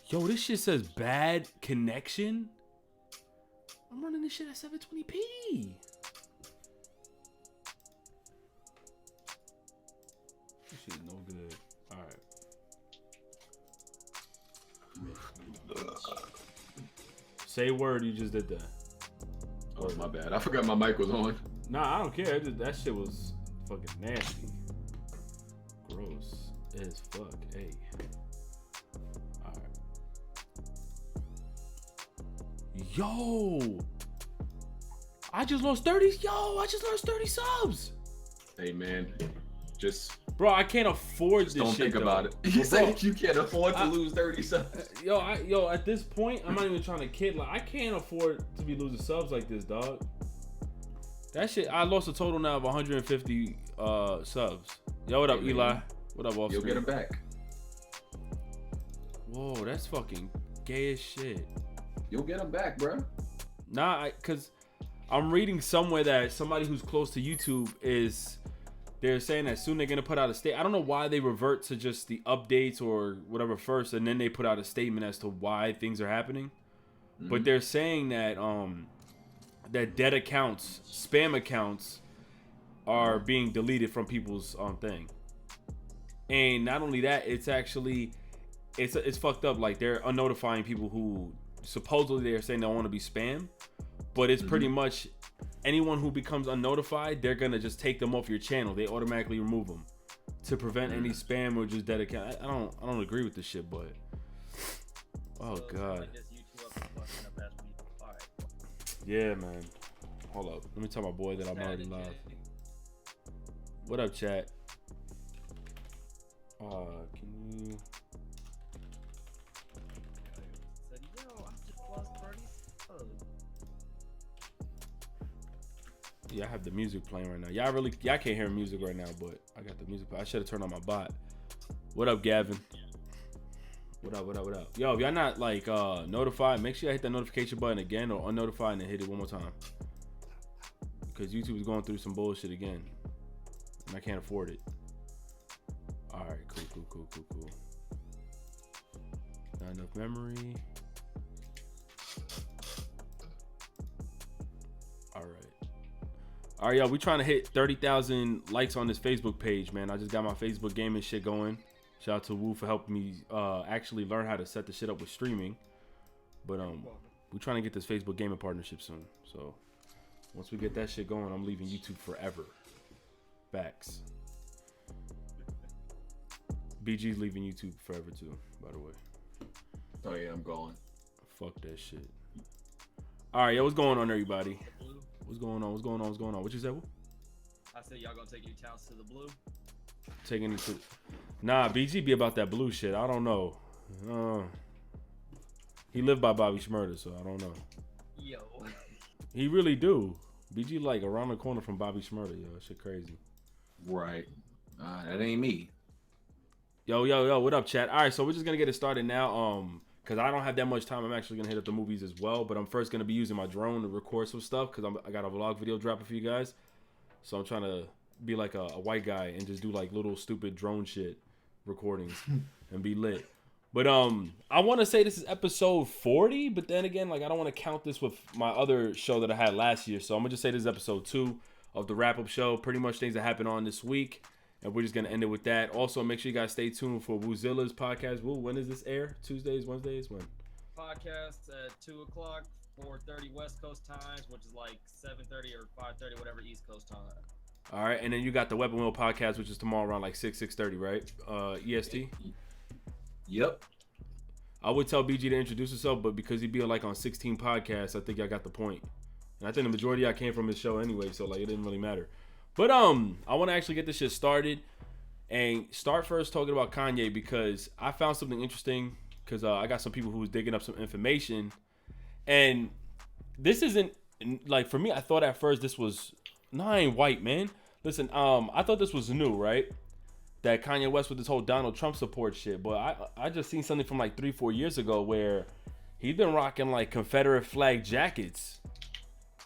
Yo, this shit says bad connection. I'm running this shit at 720p. This shit is no good. All right. Say a word. You just did that. Oh, my bad. I forgot my mic was on. Nah, I don't care. That shit was fucking nasty. Gross as fuck. Hey. Alright. Yo! I just lost 30 subs! Hey, man. Just... Bro, I can't afford this shit. Don't think about it. You said you can't afford to lose 30 subs. Yo, at this point, I'm not even trying to kid. Like, I can't afford to be losing subs like this, dog. That shit, I lost a total now of 150 subs. Yo, what up, hey, Eli? What up, Officer? You'll get them back. Whoa, that's fucking gay as shit. You'll get them back, bro. Nah, because I'm reading somewhere that somebody who's close to YouTube they're saying that soon they're going to put out a statement. I don't know why they revert to just the updates or whatever first, and then they put out a statement as to why things are happening. Mm-hmm. But they're saying that that dead accounts, spam accounts, are being deleted from people's thing. And not only that, it's actually it's fucked up. Like, they're unnotifying people who supposedly they're saying they want to be spam, but it's pretty much anyone who becomes unnotified, they're gonna just take them off your channel. They automatically remove them to prevent any spam or just dead account. I don't agree with this shit, but oh god. Yeah, man. Hold up. Let me tell my boy that I'm already live. What up, chat? Can you? Yeah, I have the music playing right now. Y'all can't hear music right now, but I got the music. I should have turned on my bot. What up, Gavin? What up? Yo, if y'all not like notified, make sure y'all hit that notification button again or unnotified and hit it one more time. Because YouTube is going through some bullshit again. And I can't afford it. Alright, cool. Not enough memory. All right, y'all, we trying to hit 30,000 likes on this Facebook page, man. I just got my Facebook gaming shit going. Shout out to Woo for helping me actually learn how to set the shit up with streaming. But we're trying to get this Facebook gaming partnership soon. So once we get that shit going, I'm leaving YouTube forever. Facts. BG's leaving YouTube forever too, by the way. Oh yeah, I'm going. Fuck that shit. All right, yo, what's going on, everybody? What's going on? What you said? I said y'all gonna take your talents to the blue. Taking it to... Nah, BG be about that blue shit. I don't know. He lived by Bobby Shmurda, so I don't know. Yo. He really do. BG like around the corner from Bobby Shmurda, yo. That shit crazy. Right. That ain't me. Yo, what up, chat? All right, so we're just gonna get it started now. Because I don't have that much time. I'm actually going to hit up the movies as well. But I'm first going to be using my drone to record some stuff. Because I got a vlog video dropping for you guys. So I'm trying to be like a white guy and just do like little stupid drone shit recordings and be lit. But I want to say this is episode 40. But then again, like I don't want to count this with my other show that I had last year. So I'm going to just say this is episode 2 of the wrap-up show. Pretty much things that happened on this week. And we're just going to end it with that. Also, make sure you guys stay tuned for Woozilla's podcast. Woo, when does this air? Tuesdays, Wednesdays? When? Podcast at 2 o'clock, 4:30 West Coast times, which is like 7:30 or 5:30, whatever East Coast time. All right. And then you got the Weapon Wheel podcast, which is tomorrow around like 6:30, right? EST? Yep. I would tell BG to introduce himself, but because he'd be like on 16 podcasts, I think I got the point. And I think the majority of y'all came from his show anyway, so like it didn't really matter. But I want to actually get this shit started and start first talking about Kanye because I found something interesting because I got some people who was digging up some information. And this isn't, like, for me, I thought at first this was, no, I ain't white, man. Listen, I thought this was new, right? That Kanye West with this whole Donald Trump support shit. But I just seen something from like 3-4 years ago where he'd been rocking like Confederate flag jackets.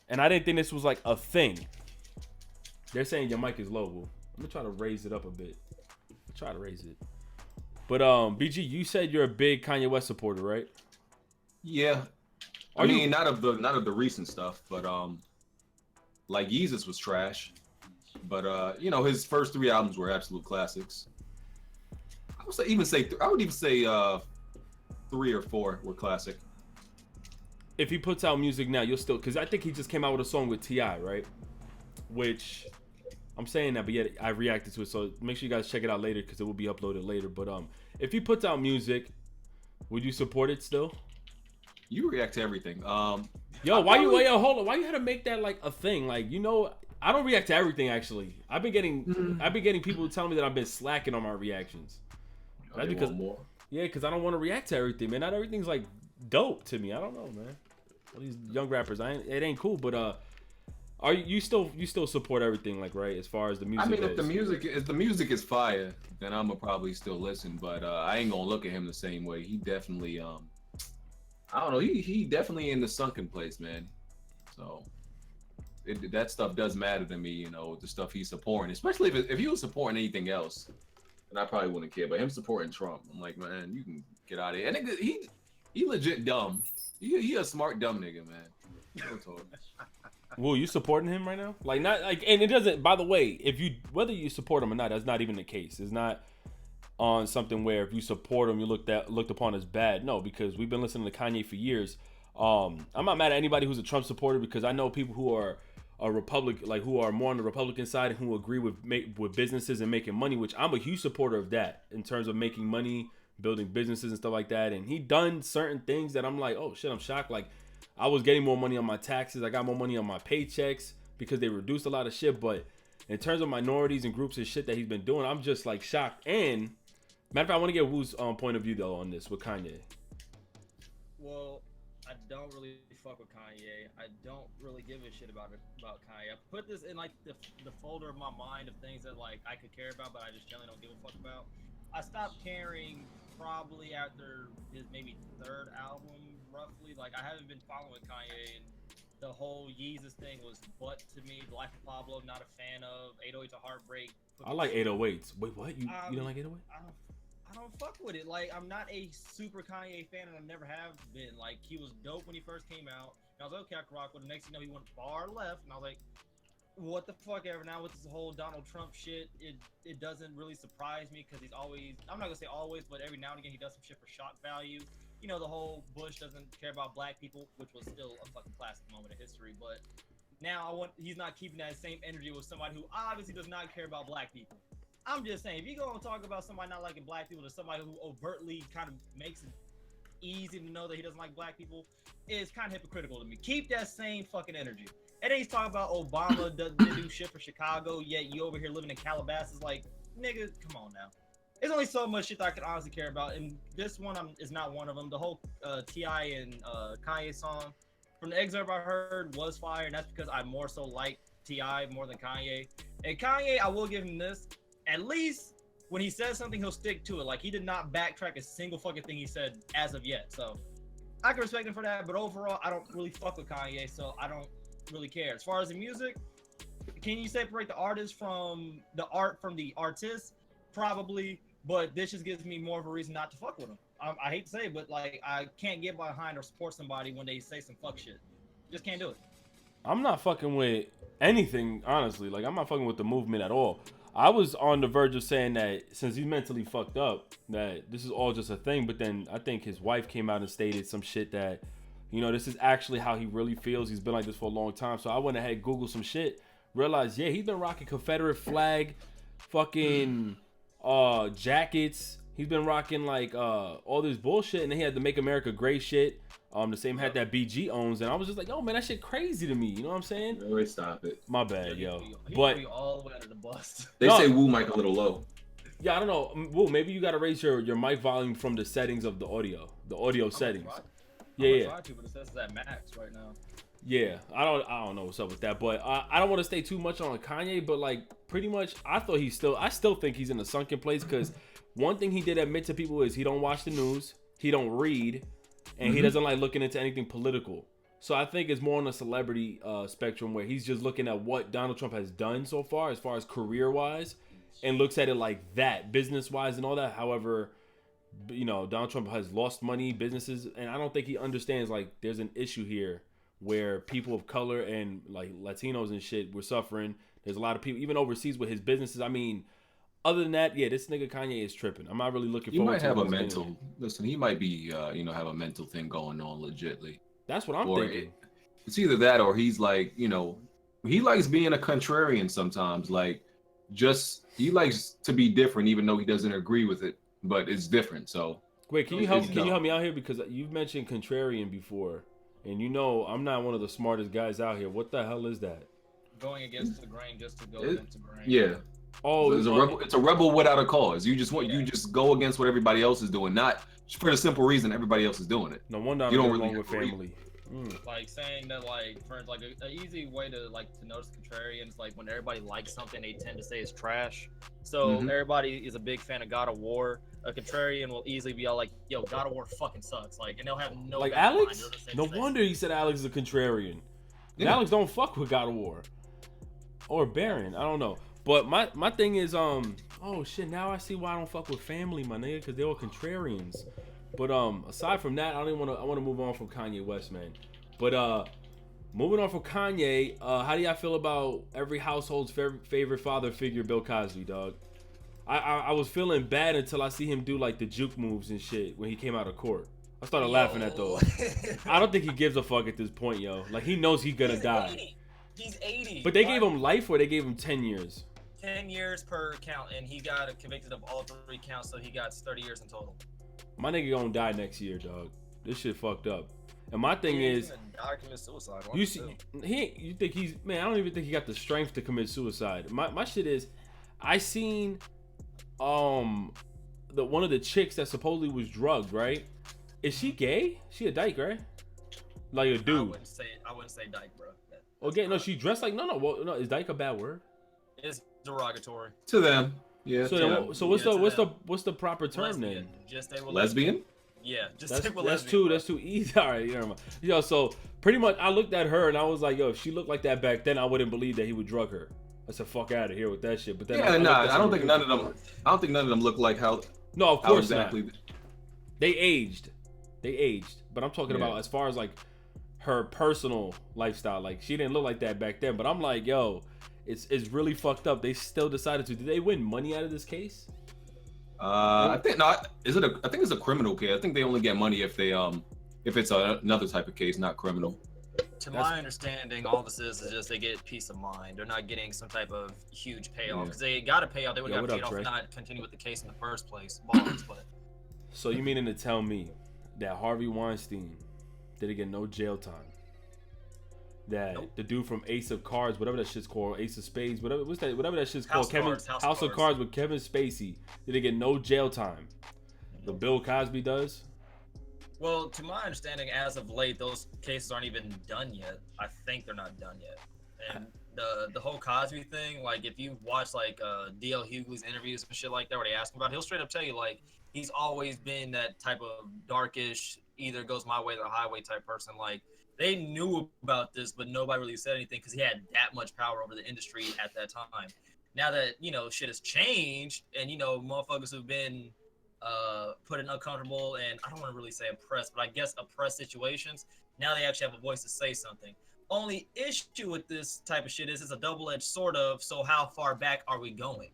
And I didn't think this was like a thing. They're saying your mic is low. I'm gonna try to raise it up a bit. Try to raise it. But BG, you said you're a big Kanye West supporter, right? Yeah. I mean, not of the recent stuff, but like Yeezus was trash. But you know, his first 3 albums were absolute classics. I would even say 3 or 4 were classic. If he puts out music now, you'll still, because I think he just came out with a song with T.I., right? Which I'm saying that, but yet I reacted to it, so make sure you guys check it out later because it will be uploaded later. But if he puts out music, would you support it still? You react to everything. Hold on, why you had to make that like a thing? Like, you know, I don't react to everything actually. I've been getting people telling me that I've been slacking on my reactions. That's because because I don't want to react to everything, man. Not everything's like dope to me. I don't know, man. All these young rappers, it ain't cool. But are you still support everything, like, right? As far as the music. I mean, if the music is fire, then I'ma probably still listen. But I ain't gonna look at him the same way. He definitely I don't know. He definitely in the sunken place, man. So that stuff does matter to me, you know, the stuff he's supporting, especially if he was supporting anything else, then I probably wouldn't care. But him supporting Trump, I'm like, man, you can get out of here. And he legit dumb. He a smart dumb nigga, man. No talk. Well, you supporting him right now? Like, not like, and it doesn't. By the way, whether you support him or not, that's not even the case. It's not on something where if you support him, you looked upon as bad. No, because we've been listening to Kanye for years. I'm not mad at anybody who's a Trump supporter because I know people who are who are more on the Republican side and who agree with businesses and making money, which I'm a huge supporter of that in terms of making money, building businesses and stuff like that. And he done certain things that I'm like, oh shit, I'm shocked. Like, I was getting more money on my taxes. I got more money on my paychecks because they reduced a lot of shit. But in terms of minorities and groups and shit that he's been doing, I'm just like shocked. And matter of fact, I want to get Wu's point of view though on this with Kanye. Well, I don't really fuck with Kanye. I don't really give a shit about Kanye. I put this in like the folder of my mind of things that like I could care about, but I just generally don't give a fuck about. I stopped caring probably after his maybe 3rd album, roughly. Like, I haven't been following Kanye, and the whole Yeezus thing was butt to me. The Life of Pablo, not a fan of. 808s a Heartbreak. I like 808s. Wait, what? You don't like 808? I don't fuck with it. Like, I'm not a super Kanye fan, and I never have been. Like, he was dope when he first came out, and I was like, okay, I can rock with him. Next thing you know, he went far left, and I was like, what the fuck ever. Now with this whole Donald Trump shit, it doesn't really surprise me because he's always, I'm not gonna say always, but every now and again he does some shit for shock value. You know, the whole Bush doesn't care about black people, which was still a fucking classic moment of history. But now he's not keeping that same energy with somebody who obviously does not care about black people. I'm just saying, if you go and talk about somebody not liking black people to somebody who overtly kind of makes it easy to know that he doesn't like black people, it's kind of hypocritical to me. Keep that same fucking energy. And then he's talking about Obama didn't do shit for Chicago, yet you over here living in Calabasas. Like, nigga, come on now. There's only so much shit that I can honestly care about, and this one is not one of them. The whole T.I. and Kanye song, from the excerpt I heard, was fire, and that's because I more so like T.I. more than Kanye. And Kanye, I will give him this. At least when he says something, he'll stick to it. Like, he did not backtrack a single fucking thing he said as of yet. So I can respect him for that, but overall, I don't really fuck with Kanye, so I don't really care. As far as the music, can you separate the artist from the art from the artist? Probably, but this just gives me more of a reason not to fuck with him. I hate to say it, but like, I can't get behind or support somebody when they say some fuck shit. Just can't do it. I'm not fucking with anything, honestly. Like, I'm not fucking with the movement at all. I was on the verge of saying that since he's mentally fucked up, that this is all just a thing. But then I think his wife came out and stated some shit that, you know, this is actually how he really feels. He's been like this for a long time. So I went ahead, Googled some shit, realized, yeah, he's been rocking Confederate flag, fucking jackets. He's been rocking like all this bullshit, and then he had the Make America Great shit. The same hat that BG owns, and I was just like, "Oh man, that shit crazy to me." You know what I'm saying? Wait, stop it. My bad, yo. He But be all the way under the bus. They say Wu mic a little low. Yeah, I don't know. Well, maybe you gotta raise your mic volume from the settings of the audio settings. Yeah. Try to, but it says it's at max right now. Yeah, I don't know what's up with that, but I don't want to stay too much on Kanye, but like pretty much, I still think he's in a sunken place because one thing he did admit to people is he don't watch the news, he don't read, and he doesn't like looking into anything political. So I think it's more on the celebrity spectrum where he's just looking at what Donald Trump has done so far as career wise, and looks at it like that, business wise and all that. However, you know, Donald Trump has lost money, businesses, and I don't think he understands like there's an issue here where people of color and like Latinos and shit were suffering. There's a lot of people even overseas with his businesses. I mean, other than that, yeah, this nigga Kanye is tripping. I'm not really looking He forward might to have a what's getting mental. Listen, he might be, have a mental thing going on legitly. That's what I'm Or thinking. it's either that or he's like, he likes being a contrarian sometimes. Like, just he likes to be different, even though he doesn't agree with it, but it's different. So Wait, can you it's help dumb. me out here because you've mentioned contrarian before, and you know I'm not one of the smartest guys out here. What the hell is that? Going against the grain just to go It- against the grain. Yeah, Oh, it's a rebel. It's a rebel without a cause. You just go against what everybody else is doing, not for the simple reason everybody else is doing it. no wonder I You don't don't get really along with have to read. family. Like saying that, like, for like a easy way to notice contrarians, like when everybody likes something, they tend to say it's trash. So Mhm. everybody is a big fan of God of War. A contrarian will easily be all like, "Yo, God of War fucking sucks," like, and they'll have no Like back behind it. Alex? They'll just say No the same. wonder he said Alex is a contrarian. And Yeah. Alex don't fuck with God of War or Baron. I don't know. But my thing is oh shit, now I see why I don't fuck with family, my nigga, because they were contrarians. But aside from that, I want to move on from Kanye West, man. But moving on from Kanye, how do y'all feel about every household's favorite father figure, Bill Cosby, dog? I was feeling bad until I see him do like the juke moves and shit when he came out of court. I started laughing at those. I don't think he gives a fuck at this point, yo. Like he knows he's gonna die. 80. He's 80. But they Why? gave him life or they gave him 10 years. 10 years per count, and he got convicted of all 3 counts, so he got 30 years in total. My nigga gonna die next year, dog. This shit fucked up. And my thing is, he's gonna die or commit suicide. you see, you think he's, man? I don't even think he got the strength to commit suicide. My shit is, I seen, the one of the chicks that supposedly was drugged, right? Is she gay? She a dyke, right? Like a I dude. wouldn't say dyke, bro. Okay, no, she dressed like no. Is dyke a bad word? It's derogatory. To them, yeah. So to then, them. so what's the proper term Lesbian. then? Just stay with Lesbian? Yeah, just That's stick with that's lesbian. too easy. All right, never mind. Yo, so pretty much I looked at her and I was like, yo, if she looked like that back then, I wouldn't believe that he would drug her. I said, fuck out of here with that shit. But then Yeah, looked at I don't some think reviews. none of them. I don't think none of them look like how No, of how course exactly. not. They aged. But I'm talking Yeah. about as far as like her personal lifestyle. Like she didn't look like that back then. But I'm like, yo, it's really fucked up. They still decided to. Did they win money out of this case? I think not. I think it's a criminal case. I think they only get money if they if it's another type of case, not criminal. To my understanding, all this is just they get peace of mind. They're not getting some type of huge payoff because they got a payoff. They would have what paid up, off Trey? and not continue with the case in the first place. Bonds, but So you meaning to tell me that Harvey Weinstein didn't get no jail time? That Nope. the dude from Ace of Cards, whatever that shit's called, Ace of Spades, whatever that shit's called, House of Cards with Kevin Spacey, didn't get no jail time. But Bill Cosby does. well, to my understanding, as of late, those cases aren't even done yet. I think they're not done yet. And the whole Cosby thing, like if you watch like D.L. Hughley's interviews and shit like that, where they ask him about it, he'll straight up tell you like he's always been that type of darkish, either goes my way or the highway type person. Like they knew about this, but nobody really said anything because he had that much power over the industry at that time. Now that shit has changed, and motherfuckers who've been put in uncomfortable and I don't want to really say oppressed, but I guess oppressed situations. Now they actually have a voice to say something. Only issue with this type of shit is it's a double-edged sort of. So how far back are we going?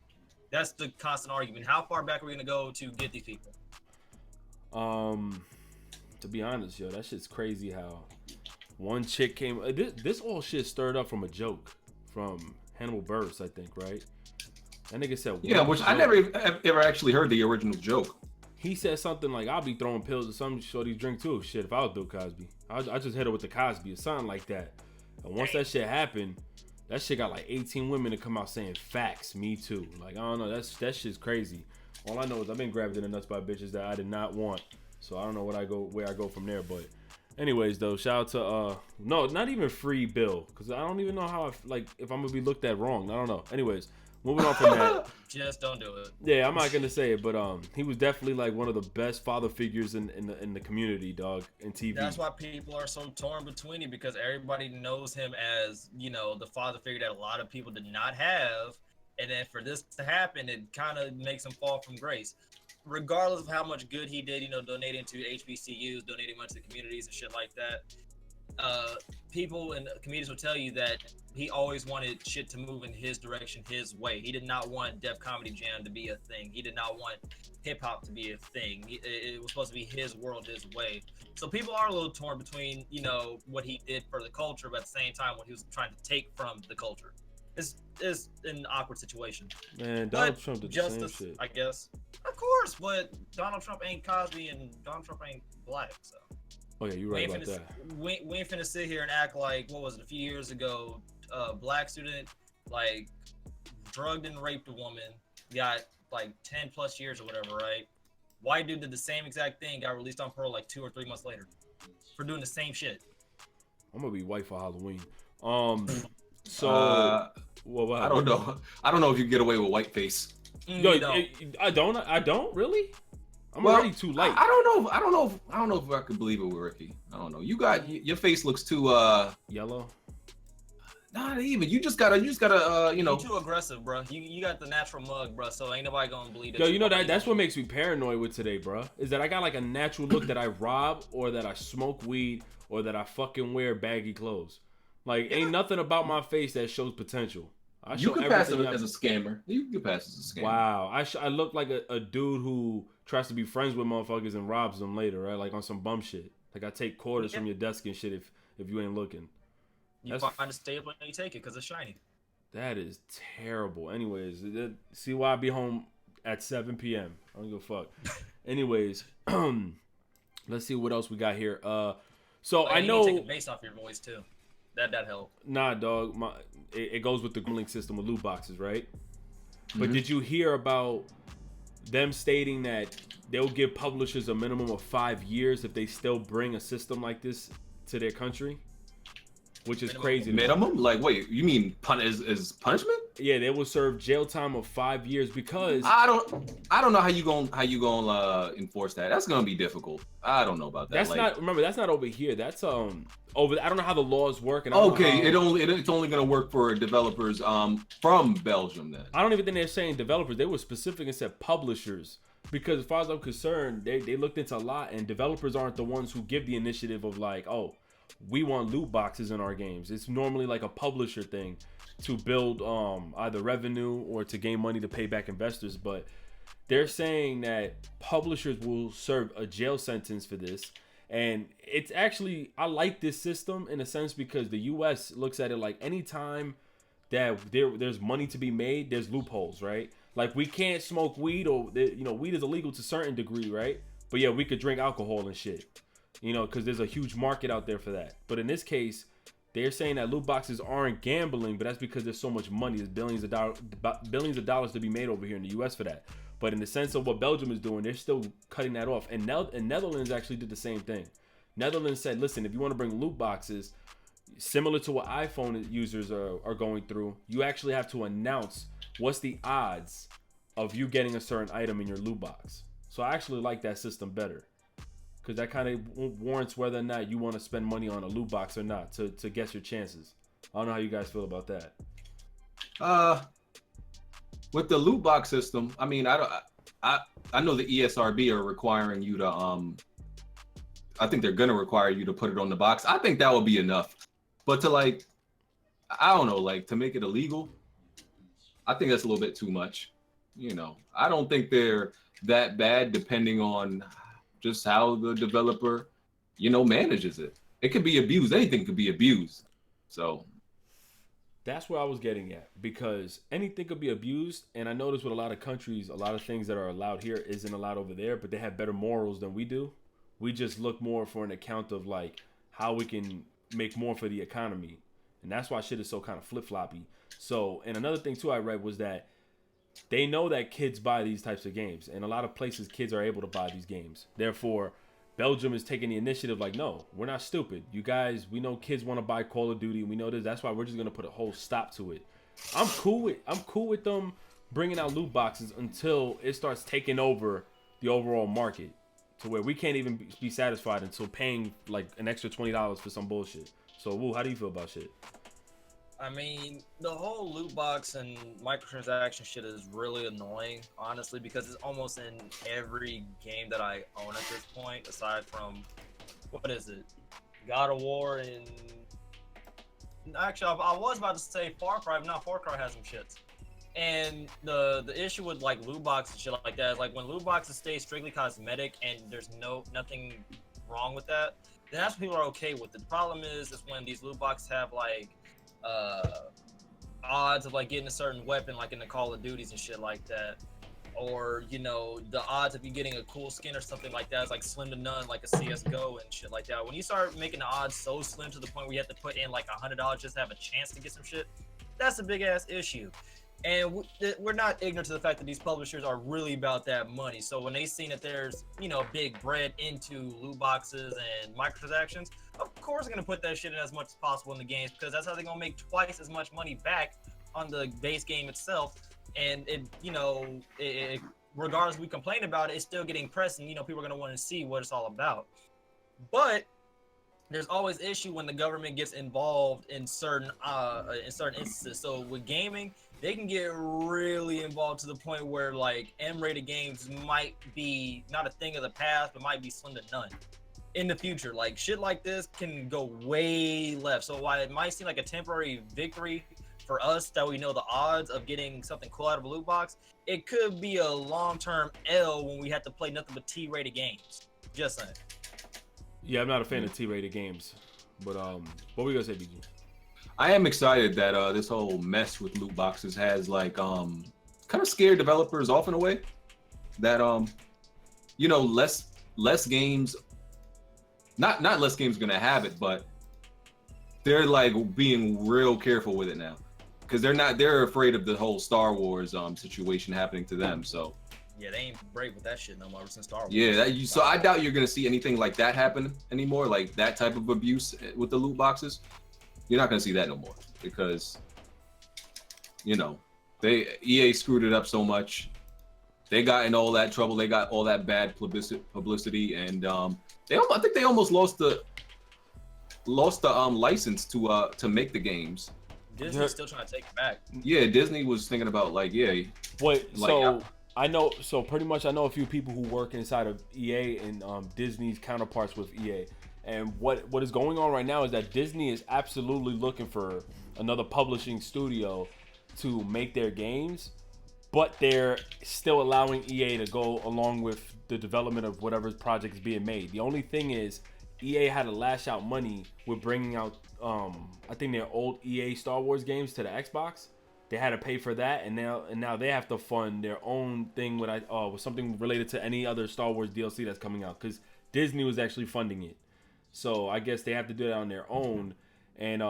That's the constant argument. How far back are we gonna go to get these people? To be honest, yo, that shit's crazy how one chick came. This all shit stirred up from a joke from Hannibal Buress, I think, right? That nigga said, Yeah, which I never ever actually heard the original joke. He said something like, "I'll be throwing pills or some shorties drink too." Shit, if I was Bill Cosby, I just hit her with the Cosby or something like that. And once that shit happened, that shit got like 18 women to come out saying facts, me too. Like I don't know, that shit's crazy. All I know is I've been grabbed in the nuts by bitches that I did not want. So I don't know where I go from there. But anyways, though, shout out to no, not even free Bill, because I don't even know how if I'm gonna be looked at wrong. I don't know. Anyways, moving on from that. Just don't do it. Yeah, I'm not gonna say it, but he was definitely like one of the best father figures in the community, dog, in TV. That's why people are so torn between it, because everybody knows him as, the father figure that a lot of people did not have. And then for this to happen, it kind of makes him fall from grace. regardless of how much good he did, donating to HBCUs, donating money to communities and shit like that, people in communities will tell you that he always wanted shit to move in his direction, his way. He did not want Def Comedy Jam to be a thing. He did not want hip hop to be a thing. It was supposed to be his world, his way. So people are a little torn between, what he did for the culture, but at the same time, what he was trying to take from the culture. It's an awkward situation. Man, Donald Trump did the same shit. I guess. Of course, but Donald Trump ain't Cosby and Donald Trump ain't black, so. Oh yeah, you're right about that. We ain't finna sit here and act like, what was it, a few years ago, black student, like, drugged and raped a woman, got, like, 10 plus years or whatever, right? White dude did the same exact thing, got released on parole, like, 2 or 3 months later for doing the same shit. I'm gonna be white for Halloween. So, well, I don't know. I don't know if you can get away with whiteface. Yo, I don't really. I'm already too light. I don't know if I could believe it with Ricky. I don't know. You got your face looks too yellow. Not even. You just gotta You're too aggressive, bro. You got the natural mug, bro. So ain't nobody gonna believe it. Yo, that's what makes me paranoid with today, bro. Is that I got like a natural look that I rob, or that I smoke weed, or that I fucking wear baggy clothes. Like, ain't nothing about my face that shows potential. You can pass it as a scammer. You can pass as a scammer. Wow, I look like a dude who tries to be friends with motherfuckers and robs them later, right? Like on some bum shit. Like I take quarters from your desk and shit if you ain't looking. You find a staple and you take it because it's shiny. That is terrible. Anyways, see why I be home at 7 p.m. I don't give a fuck. Anyways, let's see what else we got here. So I know. You take the bass off your voice too. That helped. Nah, dog. It goes with the link system with loot boxes, right? Mm-hmm. But did you hear about them stating that they'll give publishers a minimum of 5 years if they still bring a system like this to their country? Which is crazy. Minimum? Like, wait, you mean is punishment? Yeah, they will serve jail time of 5 years because I don't know how you gonna enforce that. That's gonna be difficult. I don't know about that. That's not over here. That's over. I don't know how the laws work. And it's only gonna work for developers from Belgium then. I don't even think they're saying developers. They were specific and said publishers. Because as far as I'm concerned, they looked into a lot, and developers aren't the ones who give the initiative of like, oh, we want loot boxes in our games. It's normally like a publisher thing to build either revenue or to gain money to pay back investors. But they're saying that publishers will serve a jail sentence for this. And it's actually, I like this system in a sense because the US looks at it like anytime that there's money to be made, there's loopholes, right? Like we can't smoke weed, or weed is illegal to a certain degree, right? But yeah, we could drink alcohol and shit. Because there's a huge market out there for that. But in this case, they're saying that loot boxes aren't gambling, but that's because there's so much money. There's billions of dollars to be made over here in the U.S. for that. But in the sense of what Belgium is doing, they're still cutting that off. And Netherlands actually did the same thing. Netherlands said, listen, if you want to bring loot boxes, similar to what iPhone users are going through, you actually have to announce what's the odds of you getting a certain item in your loot box. So I actually like that system better. Because that kind of warrants whether or not you want to spend money on a loot box or not to guess your chances. I don't know how you guys feel about that. With the loot box system, I mean, I know the ESRB are requiring you to I think they're gonna require you to put it on the box. I think that would be enough. But to I don't know, to make it illegal, I think that's a little bit too much. I don't think they're that bad depending on just how the developer, manages it. It could be abused. Anything could be abused. So that's where I was getting at, because anything could be abused. And I notice with a lot of countries, a lot of things that are allowed here isn't allowed over there, but they have better morals than we do. We just look more for an account of how we can make more for the economy. And that's why shit is so kind of flip-floppy. So, and another thing too I read was that they know that kids buy these types of games, and a lot of places kids are able to buy these games. Therefore, Belgium is taking the initiative no, we're not stupid. You guys, we know kids want to buy Call of Duty. We know this. That's why we're just going to put a whole stop to it. I'm cool with them bringing out loot boxes until it starts taking over the overall market to where we can't even be satisfied until paying an extra $20 for some bullshit. So, Woo, how do you feel about shit? I mean, the whole loot box and microtransaction shit is really annoying, honestly, because it's almost in every game that I own at this point, aside from, what is it? God of War and... Actually, I was about to say Far Cry, but not Far Cry has some shits. And the issue with like loot boxes and shit like that is like when loot boxes stay strictly cosmetic and there's nothing wrong with that, then that's when people are okay with it. The problem is when these loot boxes have like odds of like getting a certain weapon, like in the Call of Duties and shit like that, or you know the odds of you getting a cool skin or something like that is like slim to none, like a CS:GO and shit like that. When you start making the odds so slim to the point where you have to put in like $100 just to have a chance to get some shit, that's a big ass issue. And we're not ignorant to the fact that these publishers are really about that money. So when they see that there's, you know, big bread into loot boxes and microtransactions, of course they're going to put that shit in as much as possible in the games, because that's how they're going to make twice as much money back on the base game itself. And it, you know, regardless if we complain about it, it's still getting pressed, and, you know, people are going to want to see what it's all about. But there's always issue when the government gets involved in certain instances. So with gaming, they can get really involved to the point where like M-rated games might be not a thing of the past, but might be slim to none in the future. Like shit like this can go way left. So while it might seem like a temporary victory for us that we know the odds of getting something cool out of a loot box, it could be a long-term L when we have to play nothing but T-rated games. Just saying. Yeah, I'm not a fan of T-rated games, but what were you gonna say, BG? I am excited that this whole mess with loot boxes has like kind of scared developers off in a way that you know, less games, not less games gonna have it, but they're like being real careful with it now, because they're afraid of the whole Star Wars situation happening to them. So yeah, they ain't brave with that shit no more since Star Wars. Yeah, so I doubt you're gonna see anything like that happen anymore, like that type of abuse with the loot boxes. You're not gonna see that no more, because you know EA screwed it up so much. They got in all that trouble. They got all that bad publicity, and I think they almost lost the license to make the games. Disney's still trying to take it back. Yeah, Disney was thinking about like wait, like, so I know, so pretty much I know a few people who work inside of EA and Disney's counterparts with EA. And what is going on right now is that Disney is absolutely looking for another publishing studio to make their games, but they're still allowing EA to go along with the development of whatever project is being made. The only thing is EA had to lash out money with bringing out, I think their old EA Star Wars games to the Xbox. They had to pay for that, and now they have to fund their own thing with something related to any other Star Wars DLC that's coming out, because Disney was actually funding it. So I guess they have to do that on their own. And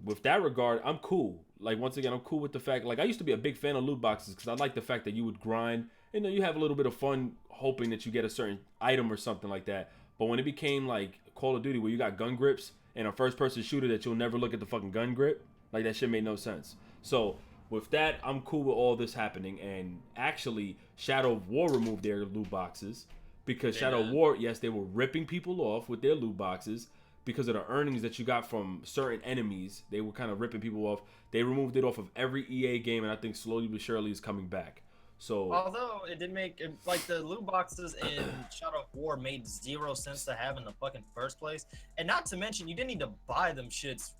with that regard, I'm cool. Like, once again, I'm cool with the fact, like, I used to be a big fan of loot boxes because I like the fact that you would grind. You know, you have a little bit of fun hoping that you get a certain item or something like that. But when it became like Call of Duty, where you got gun grips and a first-person shooter that you'll never look at the fucking gun grip, like, that shit made no sense. So with that, I'm cool with all this happening. And actually, Shadow of War removed their loot boxes. Because Shadow of War, yes, they were ripping people off with their loot boxes because of the earnings that you got from certain enemies. They were kind of ripping people off. They removed it off of every EA game, and I think slowly but surely is coming back. So, although it did make it, like, the loot boxes in Shadow of War made 0 sense to have in the fucking first place, and not to mention you didn't need to buy them shits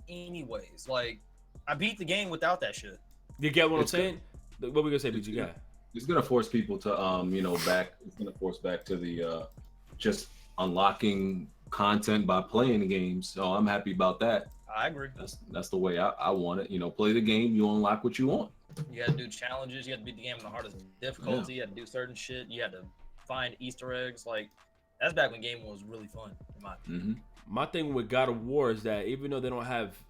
anyways. Like, I beat the game without that shit. You get what I'm saying? What we gonna say, BG guy? It's gonna force people to it's gonna force back to the just unlocking content by playing the games. So I'm happy about that. I agree. That's the way I want it. You know, play the game, you unlock what you want. You had to do challenges, you had to beat the game in the hardest difficulty, you had to do certain shit, you had to find Easter eggs. Like, that's back when game was really fun, in my opinion. My thing with God of War is that even though they don't have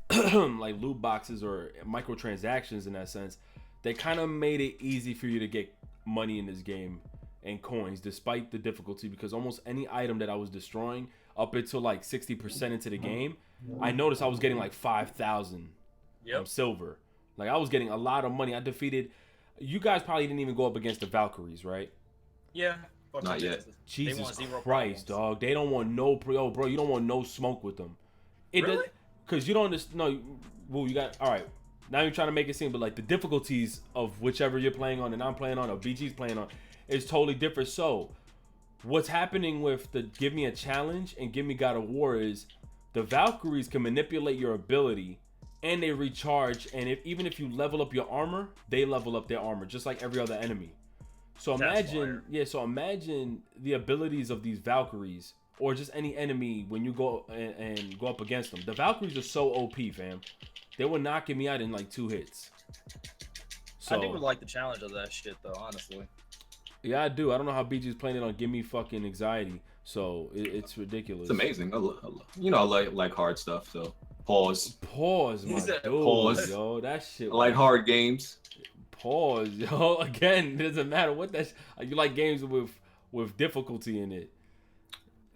like loot boxes or microtransactions in that sense, they kind of made it easy for you to get money in this game and coins despite the difficulty, because almost any item that I was destroying up until like 60% into the game, I noticed I was getting like 5,000 silver. Like, I was getting a lot of money. I defeated, you guys probably didn't even go up against the Valkyries, right? Yeah. Not yet. Jesus Christ, dog. They don't want no, bro, you don't want no smoke with them. Really? Because you don't understand. No, well, you got all right. Now you're trying to make it seem, but like the difficulties of whichever you're playing on and I'm playing on or BG's playing on is totally different. So what's happening with the Give Me a Challenge and Give Me God of War is the Valkyries can manipulate your ability and they recharge. And even if you level up your armor, they level up their armor just like every other enemy. So imagine the abilities of these Valkyries or just any enemy when you go and go up against them. The Valkyries are so OP, fam. They were knocking me out in like 2 hits. So, I do like the challenge of that shit, though, honestly. Yeah, I do. I don't know how BG's playing it on Give Me Fucking Anxiety. So it's ridiculous. It's amazing. I like hard stuff. So pause. Pause, my dude. Pause. Yo, that shit. I like hard games. Pause, yo. Again, it doesn't matter what that. You like games with difficulty in it.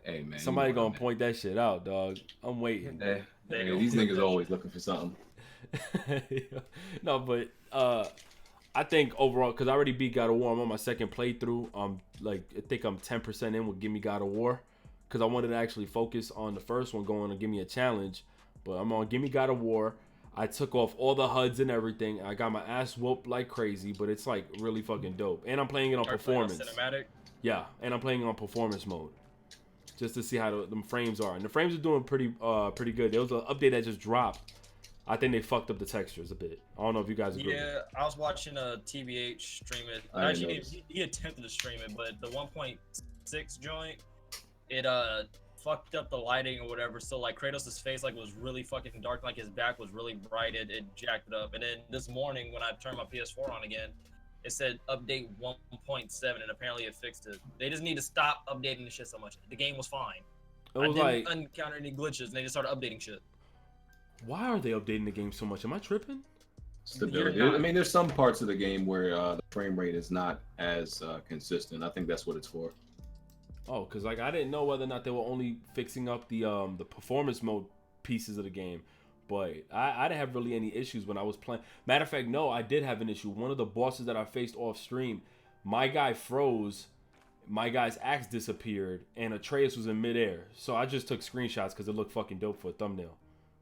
Hey man, Somebody gonna point that shit out, dog. I'm waiting. Hey, these niggas are always looking for something. No, but I think overall, because I already beat God of War, I'm on my second playthrough. I think I'm 10% in with Give Me God of War, because I wanted to actually focus on the first one, going to Give Me a Challenge. But I'm on Give Me God of War. I took off all the HUDs and everything. I got my ass whooped like crazy, but it's like really fucking dope. And I'm playing it on performance. Cinematic. Yeah, and I'm playing it on performance mode, just to see how the frames are. And the frames are doing pretty good. There was an update that just dropped. I think they fucked up the textures a bit. I don't know if you guys agree. Yeah, I was watching a TBH stream it. Actually, he attempted to stream it, but the 1.6 joint, it fucked up the lighting or whatever. So like Kratos' face like was really fucking dark, like his back was really bright. It jacked it up. And then this morning when I turned my PS4 on again, it said update 1.7, and apparently it fixed it. They just need to stop updating the shit so much. The game was fine. I didn't encounter any glitches, and they just started updating shit. Why are they updating the game so much? Am I tripping? Stability. I mean, there's some parts of the game where the frame rate is not as consistent. I think that's what it's for. Oh, because like I didn't know whether or not they were only fixing up the performance mode pieces of the game. But I didn't have really any issues when I was playing. Matter of fact, no, I did have an issue. One of the bosses that I faced off stream, my guy froze, my guy's axe disappeared, and Atreus was in midair. So I just took screenshots because it looked fucking dope for a thumbnail.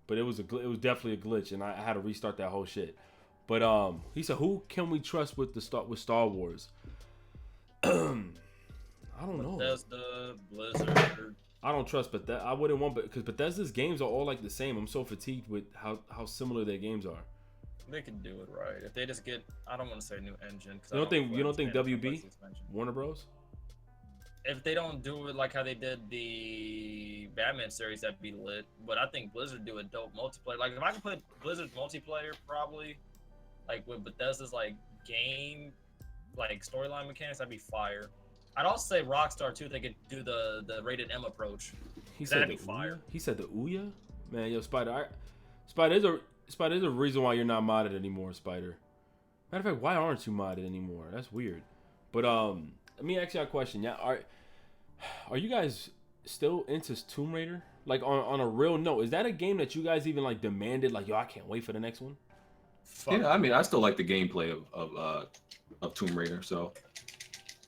But it was definitely a glitch, and I had to restart that whole shit. But he said, "Who can we trust with Star Wars?" I don't know. Bethesda, Blizzard. I don't trust, but I wouldn't want, because Bethesda's games are all like the same. I'm so fatigued with how similar their games are. They can do it right if they just get. I don't want to say a new engine. You don't think WB, Warner Bros? If they don't do it like how they did the Batman series, that'd be lit. But I think Blizzard do a dope multiplayer. Like if I could put Blizzard multiplayer, probably like with Bethesda's like game, like storyline mechanics, that'd be fire. I'd also say Rockstar too. They could do the rated M approach. That'd be fire. He said the Ouya? Man, yo, Spider. There's a reason why you're not modded anymore, Spider. Matter of fact, why aren't you modded anymore? That's weird. But let me ask you a question. Yeah, are you guys still into Tomb Raider? Like on a real note, is that a game that you guys even like demanded? Like, yo, I can't wait for the next one. Yeah, I mean, I still like the gameplay of Tomb Raider. So,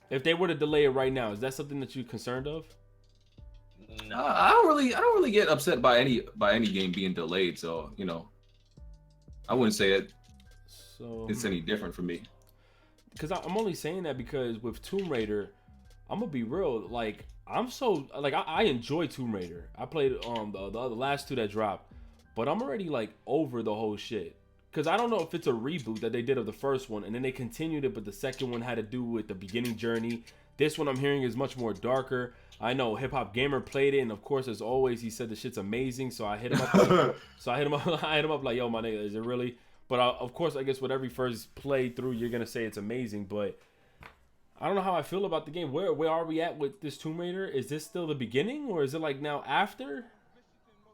if they were to delay it right now, is that something that you're concerned of? No. I don't really get upset by any game being delayed. So, I wouldn't say it's any different for me. Because I'm only saying that because with Tomb Raider, I'm gonna be real. Like I enjoy Tomb Raider. I played the last two that dropped, but I'm already like over the whole shit. Because I don't know if it's a reboot that they did of the first one, and then they continued it, but the second one had to do with the beginning journey. This one I'm hearing is much more darker. I know Hip Hop Gamer played it, and of course, as always, he said the shit's amazing. So I hit him up. I hit him up like, yo, my nigga, is it really? But of course, I guess with every first play through, you're gonna say it's amazing. But I don't know how I feel about the game. Where are we at with this Tomb Raider? Is this still the beginning, or is it like now after?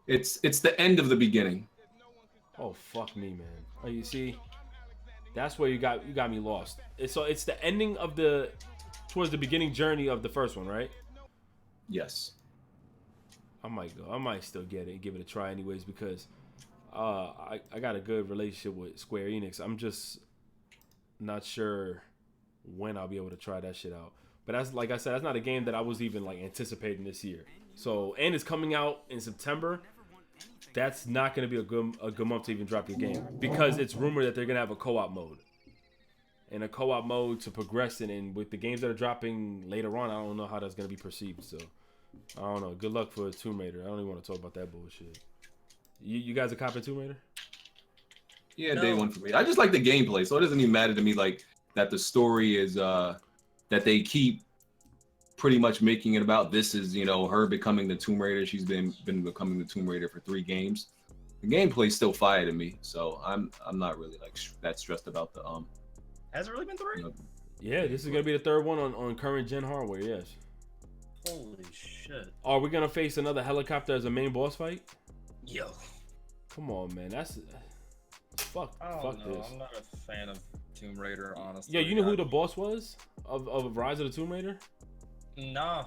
It's the end of the beginning. Oh fuck me, man. Oh, you see, that's where you got me lost. So it's the ending of towards the beginning journey of the first one, right? Yes. I might still get it and give it a try anyways, because I got a good relationship with Square Enix. I'm just not sure when I'll be able to try that shit out. But that's, like I said, that's not a game that I was even like anticipating this year. So, and it's coming out in September. that's not going to be a good month to even drop your game because it's rumored that they're going to have a co-op mode. And a co-op mode to progress in, and with the games that are dropping later on, I don't know how that's going to be perceived. So, I don't know. Good luck for Tomb Raider. I don't even want to talk about that bullshit. You guys are copping Tomb Raider? Yeah, no. Day one for me. I just like the gameplay, so it doesn't even matter to me like that the story is that they keep pretty much making it about this is, you know, her becoming the Tomb Raider. She's been becoming the Tomb Raider for 3 games. The gameplay's still fire to me, so I'm not really like that stressed about the Has it really been 3? You know, yeah, this is gonna be the 3rd one on current gen hardware. Yes. Holy shit! Are we gonna face another helicopter as a main boss fight? Yo. Come on, man. That's fuck this. I'm not a fan of Tomb Raider, honestly. Yeah, you know who the boss was of Rise of the Tomb Raider? Nah.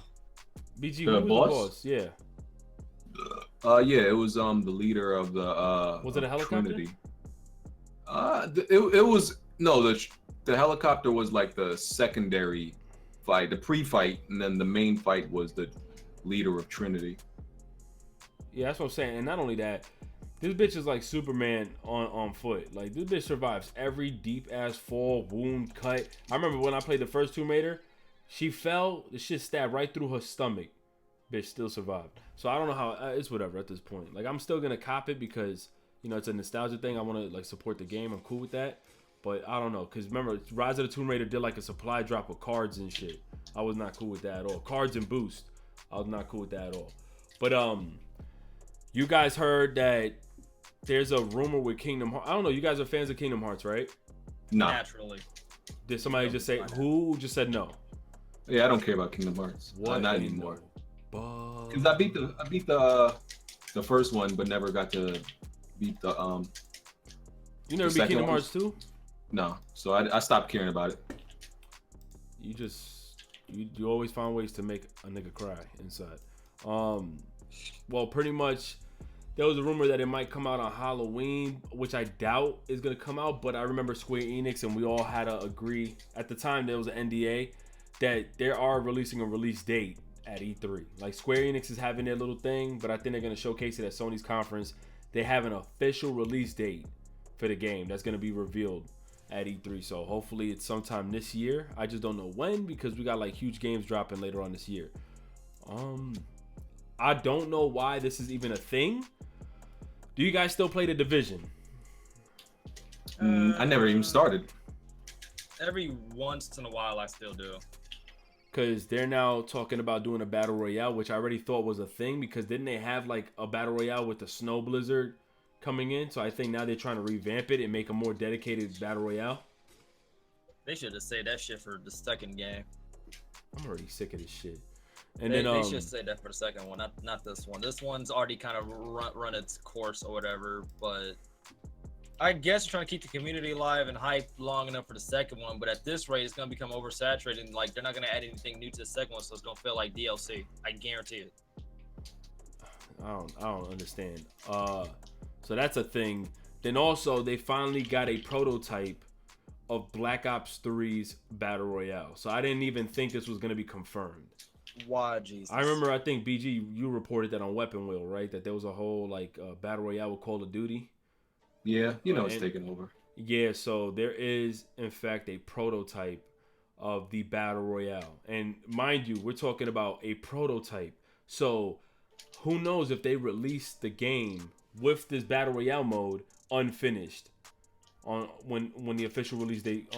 BG, who was the boss? Yeah. Yeah, it was the leader of the was it a helicopter? Trinity. It was no, the helicopter was like the secondary fight, the pre-fight, and then the main fight was the leader of Trinity. Yeah, that's what I'm saying. And not only that, this bitch is like Superman on foot. Like, this bitch survives every deep ass fall, wound, cut. I remember when I played the first Tomb Raider, she fell, the shit stabbed right through her stomach. Bitch still survived. So I don't know how, it's whatever at this point. Like, I'm still gonna cop it because, you know, it's a nostalgia thing. I want to like support the game. I'm cool with that. But I don't know, because remember, Rise of the Tomb Raider did like a supply drop of cards and shit. I was not cool with that at all. Cards and boost. I was not cool with that at all. But you guys heard that there's a rumor with Kingdom Hearts. I don't know, you guys are fans of Kingdom Hearts, right? No. Naturally. Did somebody just say, who just said no? Yeah, I don't care about Kingdom Hearts. What? Not anymore. Because I beat the first one, but never got to beat the You never beat Kingdom Hearts 2? No, so I stopped caring about it. You always find ways to make a nigga cry inside. Well, pretty much there was a rumor that it might come out on Halloween, which I doubt is gonna come out. But I remember Square Enix and we all had to agree at the time there was an NDA that they are releasing a release date at E3. Like, Square Enix is having their little thing, but I think they're gonna showcase it at Sony's conference. They have an official release date for the game that's gonna be revealed at E3. So hopefully it's sometime this year. I just don't know when because we got like huge games dropping later on this year. I don't know why this is even a thing. Do you guys still play The Division? I never even started. Every once in a while I still do. Because they're now talking about doing a battle royale, which I already thought was a thing because didn't they have like a battle royale with the snow blizzard coming in? So I think now they're trying to revamp it and make a more dedicated battle royale. They should have said that shit for the second game. I'm already sick of this shit. And they should say that for the second one, not this one. This one's already kind of run its course or whatever, but I guess trying to keep the community alive and hype long enough for the second one. But at this rate, it's gonna become oversaturated. And, like, they're not gonna add anything new to the second one, so it's gonna feel like DLC. I guarantee it. I don't understand. So that's a thing. Then also they finally got a prototype of Black Ops 3's Battle Royale. So I didn't even think this was gonna be confirmed. Why, Jesus? I remember, I think BG, you reported that on Weapon Wheel, right? That there was a whole like Battle Royale with Call of Duty. Yeah, you know, it's taking over. Yeah, so there is in fact a prototype of the Battle Royale. And mind you, we're talking about a prototype. So who knows if they release the game with this Battle Royale mode unfinished on when the official release date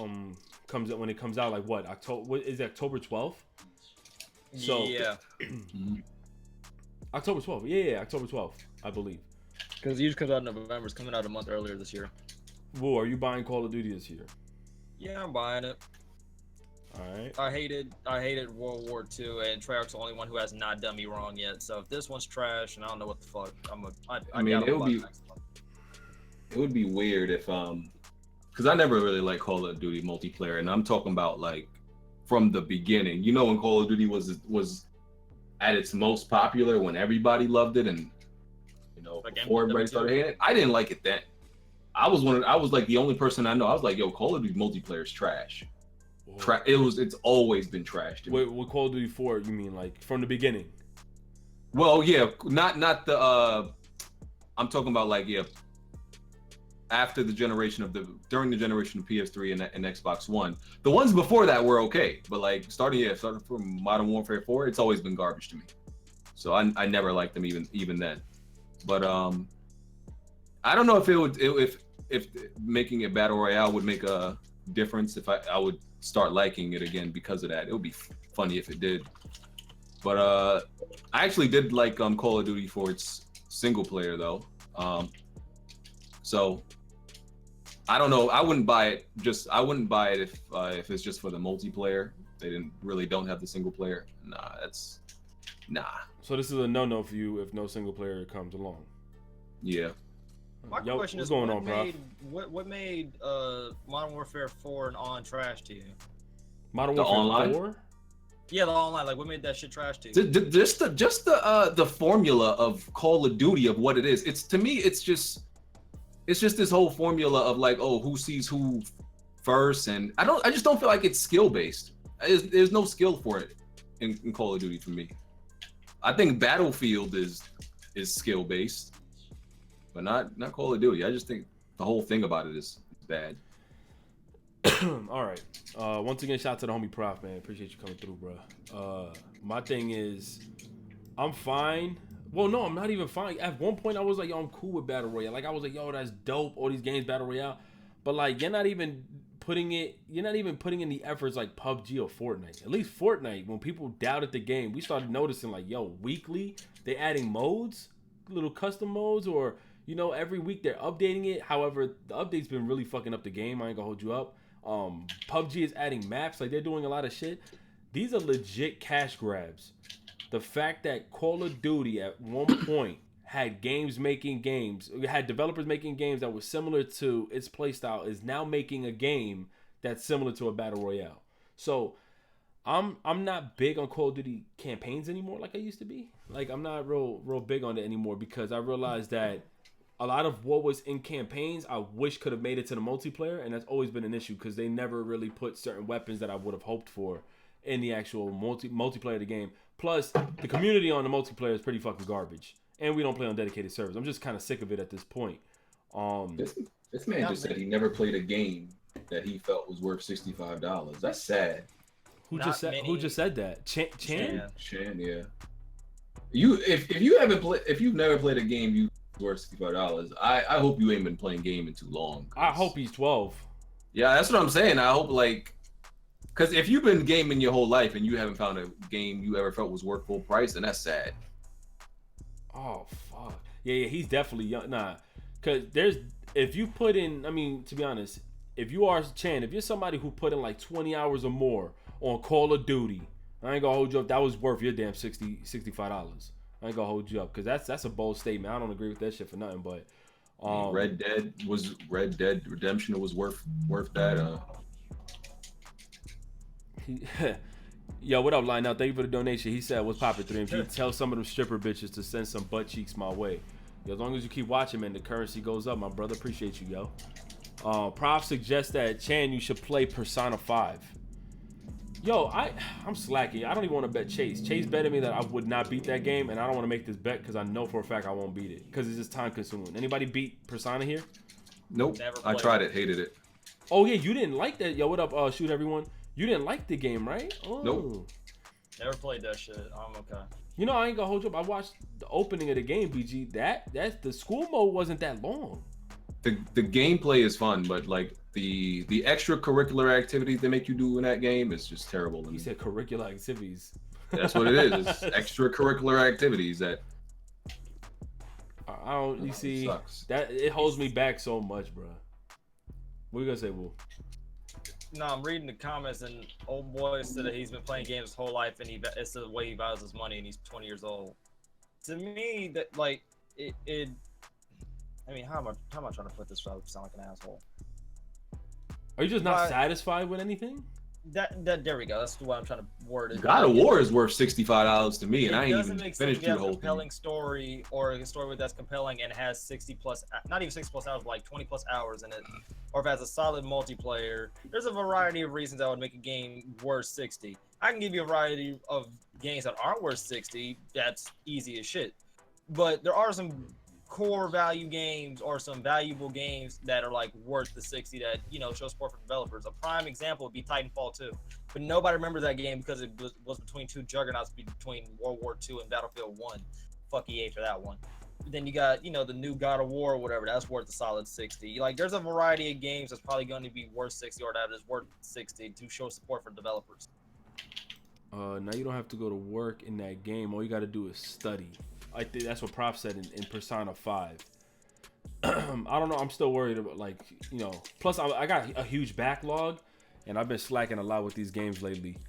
comes out, when it comes out, like what, October, what is it, October 12th? So yeah. October 12th. Yeah, October 12th, I believe. Because it usually comes out in November. It's coming out a month earlier this year. Whoa, are you buying Call of Duty this year? Yeah, I'm buying it. All right. I hated World War II, and Treyarch's the only one who has not done me wrong yet. So if this one's trash, and I don't know what the fuck, I mean, it would be weird if because I never really liked Call of Duty multiplayer, and I'm talking about like from the beginning. You know, when Call of Duty was at its most popular, when everybody loved it, and you know, like before everybody started hating it, I didn't like it then. I was like the only person I know. I was like, yo, Call of Duty multiplayer is trash. It's always been trash to me. Wait, what Call of Duty 4 you mean, like from the beginning? Well, yeah, not the I'm talking about like after the generation of during the generation of PS3 and Xbox One. The ones before that were okay, but like starting from Modern Warfare 4, it's always been garbage to me. So I never liked them even then. But I don't know if it would if making it battle royale would make a difference. If I would start liking it again because of that. It would be funny if it did. But I actually did like Call of Duty for its single player though. So I don't know. I wouldn't buy it. I wouldn't buy it if it's just for the multiplayer. They don't have the single player. Nah. So this is a no for you if no single player comes along. Yeah. My question what's is, going on, Prof? What made Modern Warfare 4 and on trash to you? Modern Warfare online? 4? Yeah, the online. Like, what made that shit trash to you? Just the formula of Call of Duty of what it is. To me, it's just this whole formula of like, oh, who sees who first, and I just don't feel like it's skill based. There's no skill for it in Call of Duty for me. I think Battlefield is skill based, but not Call of Duty. I just think the whole thing about it is bad. All right. Once again, shout out to the homie Prof, man. Appreciate you coming through, bro. My thing is, I'm fine. Well, no, I'm not even fine. At one point, I was like, yo, I'm cool with Battle Royale. Like, I was like, yo, that's dope. All these games, Battle Royale. But, like, you're not even putting in the efforts like PUBG or Fortnite. At least Fortnite, when people doubted the game, we started noticing, like, yo, weekly, they adding modes, little custom modes, or, you know, every week they're updating it. However, the update's been really fucking up the game. I ain't gonna hold you up. PUBG is adding maps. Like, they're doing a lot of shit. These are legit cash grabs. The fact that Call of Duty at one point had developers making games that were similar to its playstyle is now making a game that's similar to a battle royale. So I'm not big on Call of Duty campaigns anymore like I used to be. Like, I'm not real big on it anymore because I realized that a lot of what was in campaigns I wish could have made it to the multiplayer, and that's always been an issue because they never really put certain weapons that I would have hoped for in the actual multiplayer of the game. Plus, the community on the multiplayer is pretty fucking garbage, and we don't play on dedicated servers. I'm just kind of sick of it at this point. This man just said he never played a game that he felt was worth $65. That's sad. Who just said that? Chan? Chan, yeah. If you've never played a game you worth $65, I hope you ain't been playing gaming too long. I hope he's 12. Yeah, that's what I'm saying. I hope because if you've been gaming your whole life and you haven't found a game you ever felt was worth full price, then that's sad. Oh fuck. Yeah, he's definitely young. Nah, because if you put in, I mean, to be honest, if you're somebody who put in like 20 hours or more on Call of Duty, I ain't gonna hold you up. That was worth your damn $65. I ain't gonna hold you up because that's a bold statement. I don't agree with that shit for nothing. But Red Dead Redemption was worth that. Yo, what up, Line Out? Thank you for the donation. He said, what's poppin', 3MG? Tell some of them stripper bitches to send some butt cheeks my way. Yo, as long as you keep watching, man, the currency goes up, my brother. Appreciate you, yo. Prof suggests that, Chan, you should play Persona 5. Yo, I'm slacking. I don't even want to bet Chase. Chase betted me that I would not beat that game, and I don't want to make this bet because I know for a fact I won't beat it because it's just time consuming. Anybody beat Persona here? Nope. I tried it, hated it. Oh, yeah, you didn't like that. Yo, what up, Shoot Everyone? You didn't like the game, right? Oh. Nope. Never played that shit. I'm okay. You know, I ain't gonna hold you up. I watched the opening of the game, BG. That's the school mode wasn't that long. The gameplay is fun, but like the extracurricular activities they make you do in that game is just terrible. He said curricular activities. That's what it is. It's extracurricular activities that. I don't. You see, sucks. That it holds me back so much, bro. What you gonna say, Will? No, I'm reading the comments, and old boy said that he's been playing games his whole life, and it's the way he values his money, and he's 20 years old. To me, that like it. I mean, how am I trying to put this without sound like an asshole? Are you just not satisfied with anything? There we go. That's what I'm trying to word it. God of War is worth $65 to me, and I ain't even finished the whole thing. Compelling story or a story that's compelling and has 60 plus, not even 60 plus hours, but like 20 plus hours in it, or if it has a solid multiplayer. There's a variety of reasons that would make a game worth 60. I can give you a variety of games that aren't worth 60. That's easy as shit. But there are some core value games or some valuable games that are like worth the 60 that show support for developers. A prime example would be Titanfall 2, but nobody remembers that game because it was between two juggernauts between World War II and Battlefield 1. Fuck EA for that one. Then you got the new God of War or whatever, that's worth a solid 60. Like there's a variety of games that's probably going to be worth 60 or that is worth 60 to show support for developers. Now you don't have to go to work in that game. All you got to do is study. I think that's what Prof said in Persona 5. I don't know. I'm still worried about Plus, I got a huge backlog, and I've been slacking a lot with these games lately.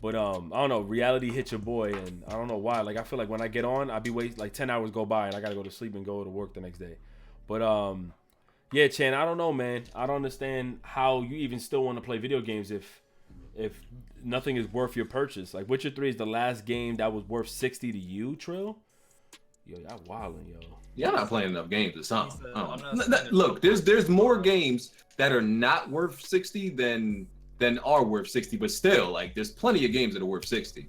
But I don't know. Reality hit your boy, and I don't know why. Like I feel like when I get on, I be wait like 10 hours go by, and I gotta go to sleep and go to work the next day. But yeah, Chan. I don't know, man. I don't understand how you even still want to play video games if nothing is worth your purchase. Like Witcher 3 is the last game that was worth 60 to you, Trill. Yo, y'all wildin', yo. Y'all not playing enough games or something. Look, there's more games that are not worth 60 than are worth 60, but still, like, there's plenty of games that are worth 60.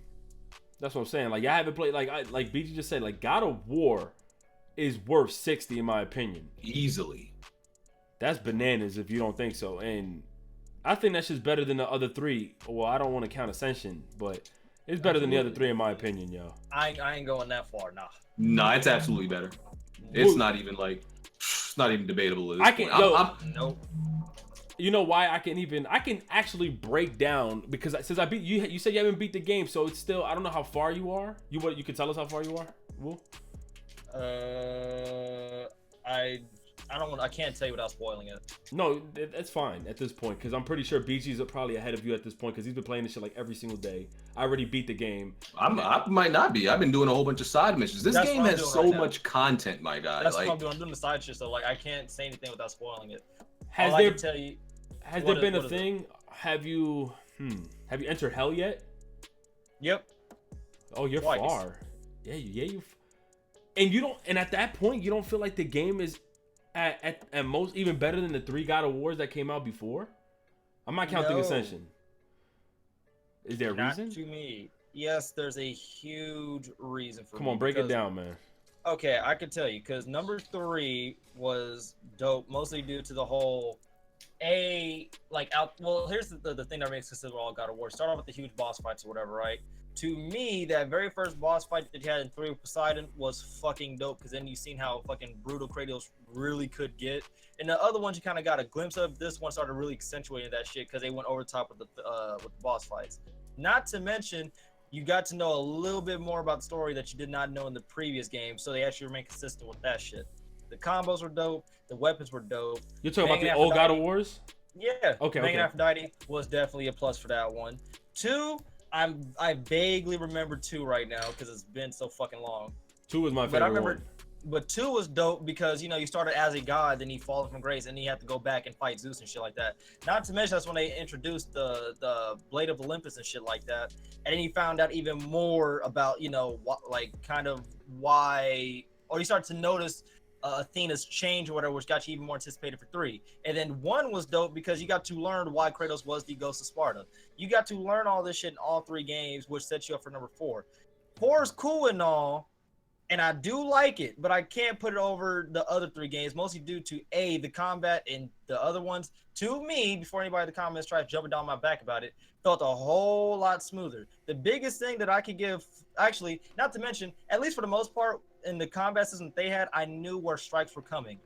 That's what I'm saying. Like, I haven't played, like BG just said, like, God of War is worth 60 in my opinion. Easily. That's bananas if you don't think so. And I think that's just better than the other three. Well, I don't want to count Ascension, but it's better than the other three in my opinion, yo. I ain't going that far, nah. No, it's absolutely better. It's not even debatable at this point. Nope. You know why I can actually break down, because since I beat you, you said you haven't beat the game, so it's still, I don't know how far you are. You can tell us how far you are, Woo? I can't tell you without spoiling it. No, that's fine at this point, because I'm pretty sure BG's probably ahead of you at this point, because he's been playing this shit like every single day. I already beat the game. I might not be. I've been doing a whole bunch of side missions. This game has so much content, my guy. That's what I'm doing. I'm doing the side shit, so like I can't say anything without spoiling it. Has there been a thing? Have you entered hell yet? Yep. Oh, you're Twice. far. Yeah, you. And you don't. And at that point, you don't feel like the game is at most even better than the 3 God of Wars that came out before. I'm not counting Ascension. Is there a reason? Not to me. Yes, there's a huge reason for. Come on, break it down, man. Okay, I can tell you, because number 3 was dope, mostly due to the whole well, here's the thing that makes this all God of War. Start off with the huge boss fights or whatever, right? To me, that very first boss fight that you had in 3 with Poseidon was fucking dope, because then you seen how fucking brutal Kratos really could get. And the other ones you kind of got a glimpse of. This one started really accentuating that shit because they went over the top with the boss fights. Not to mention, you got to know a little bit more about the story that you did not know in the previous game, so they actually remain consistent with that shit. The combos were dope. The weapons were dope. You're talking about the old God of Wars? Yeah. Okay. Aphrodite was definitely a plus for that one. 2, I vaguely remember 2 right now because it's been so fucking long. 2 was my favorite one. But 2 was dope because, you started as a god, then he fallen from grace, and he had to go back and fight Zeus and shit like that. Not to mention, that's when they introduced the Blade of Olympus and shit like that. And then you found out even more about, why, or you start to notice Athena's change or whatever, which got you even more anticipated for 3. And then 1 was dope because you got to learn why Kratos was the Ghost of Sparta. You got to learn all this shit in all 3 games, which sets you up for number 4. 4 is cool and all, and I do like it, but I can't put it over the other 3 games, mostly due to the combat and the other ones. To me, before anybody in the comments tries jumping down my back about it, felt a whole lot smoother. The biggest thing that I could give, actually, not to mention, at least for the most part, in the combat system they had, I knew where strikes were coming.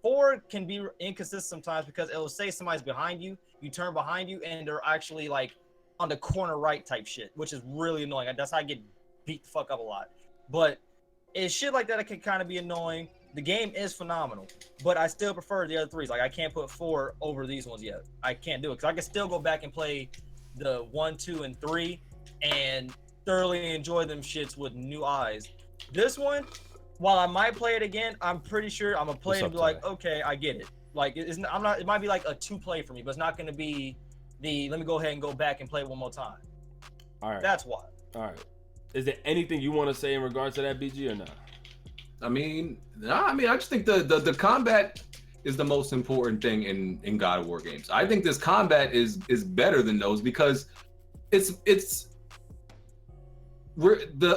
4 can be inconsistent sometimes because it will say somebody's behind you, you turn behind you, and they're actually like on the corner right type shit, which is really annoying. That's how I get beat the fuck up a lot. But it's shit like that that can kind of be annoying. The game is phenomenal, but I still prefer the other 3s. Like I can't put 4 over these ones yet. I can't do it because I can still go back and play the 1, 2, and 3 and thoroughly enjoy them shits with new eyes. This one, while I might play it again, I'm pretty sure I'm gonna play it and be like, okay, I get it. Like it might be like a 2 play for me, but it's not gonna be let me go ahead and go back and play it one more time. All right. That's why. All right. Is there anything you want to say in regards to that, BG, or not? I just think the combat is the most important thing in God of War games. I think this combat is better than those because the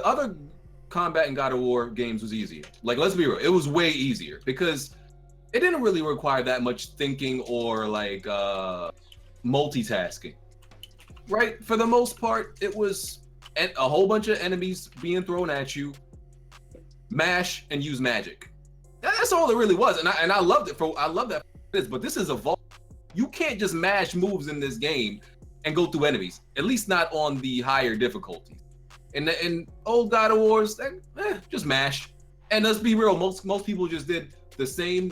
other combat in God of War games was easier. Like, let's be real, it was way easier because it didn't really require that much thinking or like multitasking, right? For the most part, it was a whole bunch of enemies being thrown at you, mash and use magic. That's all it really was, and I loved it. I love that. But this is evolved. You can't just mash moves in this game and go through enemies. At least not on the higher difficulties. In old God of Wars, just mash. And let's be real, most people just did the same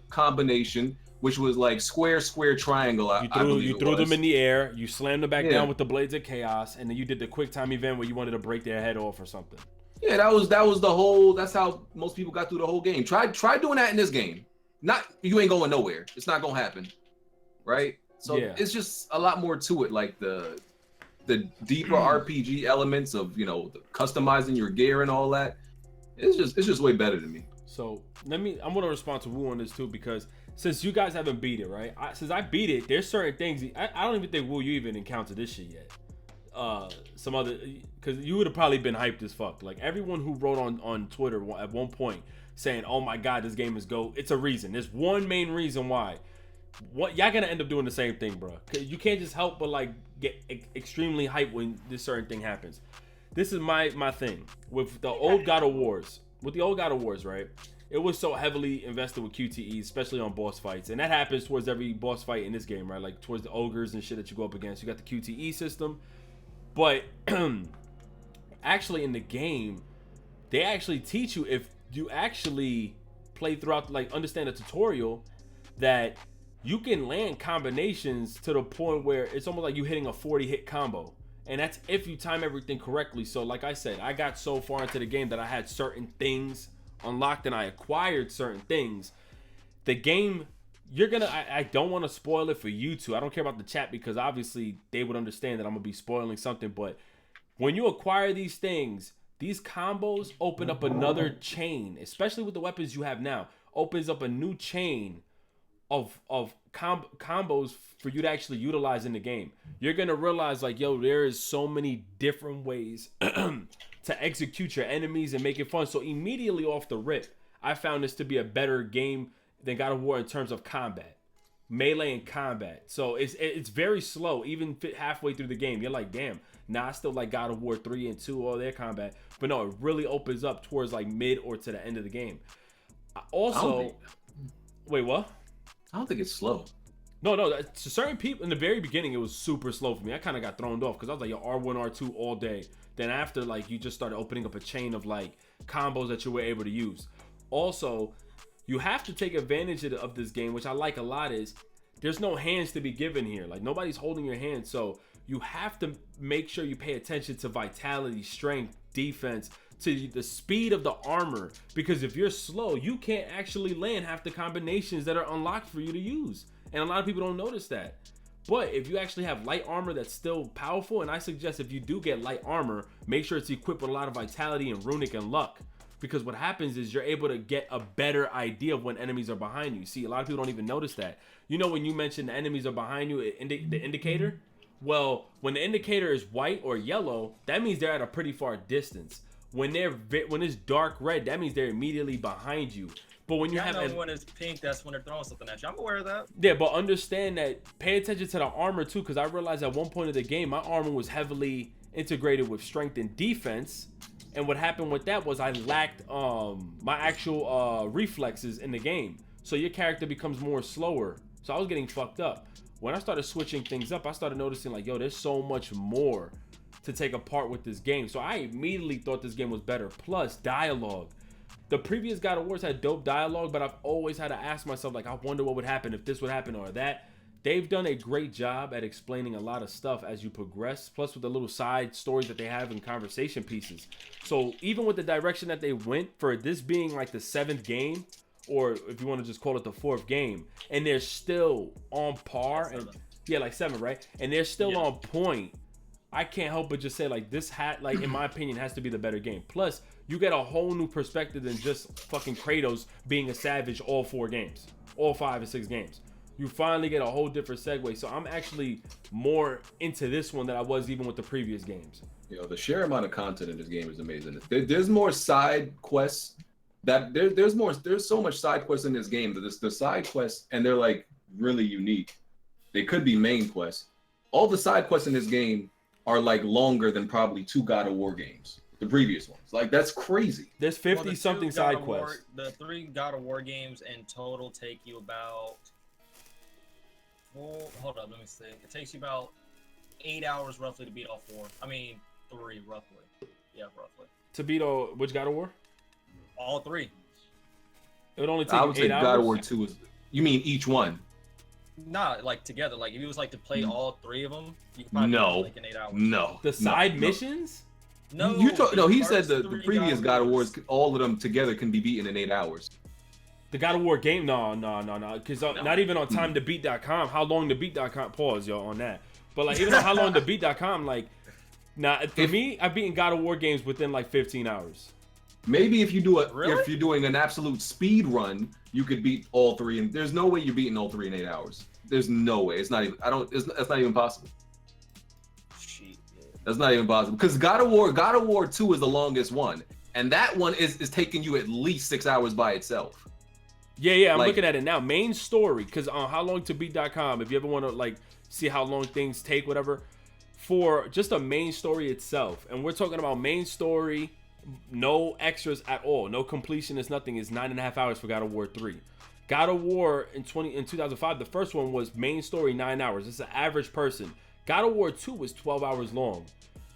combination, which was like square, triangle. You threw them in the air, you slammed them back down with the Blades of Chaos, and then you did the quick time event where you wanted to break their head off or something. Yeah, that was the whole. That's how most people got through the whole game. Try doing that in this game. You ain't going nowhere. It's not gonna happen, right? So it's just a lot more to it, like the deeper RPG elements of customizing your gear and all that. It's just way better to me. So I'm gonna respond to Wu on this too, because since you guys haven't beat it, right? Since I beat it, there's certain things I don't even think Wu you even encountered this shit yet. Some other, because you would have probably been hyped as fuck. Like everyone who wrote on Twitter at one point saying, "Oh my god, this game is GOAT." It's a reason. There's one main reason why. What y'all gonna end up doing the same thing, bro? You can't just help but like get extremely hyped when this certain thing happens. This is my thing with the old God of Wars. With the old God of Wars, right? It was so heavily invested with QTEs, especially on boss fights, and that happens towards every boss fight in this game, right? Like towards the ogres and shit that you go up against. You got the QTE system, but actually in the game, they actually teach you, if you actually play throughout, like understand the tutorial, that you can land combinations to the point where it's almost like you hitting a 40 hit combo. And that's if you time everything correctly. So like I said, I got so far into the game that I had certain things unlocked and I acquired certain things. The game, I don't want to spoil it for you two. I don't care about the chat because obviously they would understand that I'm gonna be spoiling something. But when you acquire these things, these combos open up another chain, especially with the weapons you have now. Opens up a new chain of combos for you to actually utilize in the game. You're gonna realize like, yo, there is so many different ways to execute your enemies and make it fun. So immediately off the rip, I found this to be a better game than God of War in terms of combat, melee and combat. So it's very slow, even halfway through the game. You're like, damn, I still like God of War 3 and 2, all their combat. But no, it really opens up towards like mid or to the end of the game. Wait, what? I don't think it's slow. No, to certain people in the very beginning, it was super slow for me. I kind of got thrown off because I was like, yo, R1, R2 all day. Then after, like, you just started opening up a chain of like combos that you were able to use. Also, you have to take advantage of this game, which I like a lot, is there's no hands to be given here. Like nobody's holding your hand. So you have to make sure you pay attention to vitality, strength, defense, to the speed of the armor, because if you're slow, you can't actually land half the combinations that are unlocked for you to use, and a lot of people don't notice that. But if you actually have light armor that's still powerful, and I suggest if you do get light armor, make sure it's equipped with a lot of vitality and runic and luck, because what happens is you're able to get a better idea of when enemies are behind you. See, a lot of people don't even notice that. You know, when you mention the enemies are behind you, the indicator, well, when the indicator is white or yellow, that means they're at a pretty far distance. When it's dark red, that means they're immediately behind you. But when you when it's pink, that's when they're throwing something at you. I'm aware of that. Yeah, but understand that. Pay attention to the armor too, because I realized at one point of the game, my armor was heavily integrated with strength and defense. And what happened with that was I lacked my actual reflexes in the game. So your character becomes more slower. So I was getting fucked up. When I started switching things up, I started noticing like, yo, there's so much more to take apart with this game. So I immediately thought this game was better. Plus dialogue. The previous God of Wars had dope dialogue, but I've always had to ask myself, like, I wonder what would happen if this would happen or that. They've done a great job at explaining a lot of stuff as you progress, plus with the little side stories that they have in conversation pieces. So even with the direction that they went for this being like the 7th game, or if you want to just call it the 4th game, and they're still on par, and yeah, like 7, right? And they're still on point. I can't help but just say like this like in my opinion has to be the better game. Plus, you get a whole new perspective than just fucking Kratos being a savage all 4 games, all 5 or 6 games. You finally get a whole different segue. So I'm actually more into this one than I was even with the previous games. The sheer amount of content in this game is amazing. There's more side quests there's so much side quests in this game that the side quests, and they're like really unique. They could be main quests. All the side quests in this game are like longer than probably 2 God of War games, the previous ones. Like that's crazy. There's 50 something side quests. The 3 God of War games in total take you about. Well, hold up, let me see. It takes you about 8 hours roughly to beat all 4. I mean, 3 roughly. Yeah, roughly. To beat all which God of War? All 3. It would only take I would 8 say hours. God of War 2 is. You mean each one? Not like together. Like if it was like to play all 3 of them, you could probably No. like in 8 hours. No. The side missions? No. He said the first 3 previous God of Wars, all of them together can be beaten in 8 hours. The God of War game? No. Because not even on timetobeat.com, how long to beat.com, pause, yo, on that. But like even on how long to beat.com, like, for me, I've beaten God of War games within like 15 hours. Maybe if you do Really? if you're doing an absolute speed run, you could beat all 3. And there's no way you're beating all 3 in 8 hours. There's no way. It's not even. That's not even possible. Shit. Yeah. That's not even possible because God of War 2 is the longest one, and that one is taking you at least 6 hours by itself. Yeah, I'm looking at it now. Main story, because on howlongtobeat.com, if you ever want to like see how long things take, whatever, for just a main story itself, and we're talking about main story, no extras at all, no completionist, nothing, is 9.5 hours for God of War 3. God of War in 2005, the first one was main story 9 hours. It's an average person. God of War 2 was 12 hours long.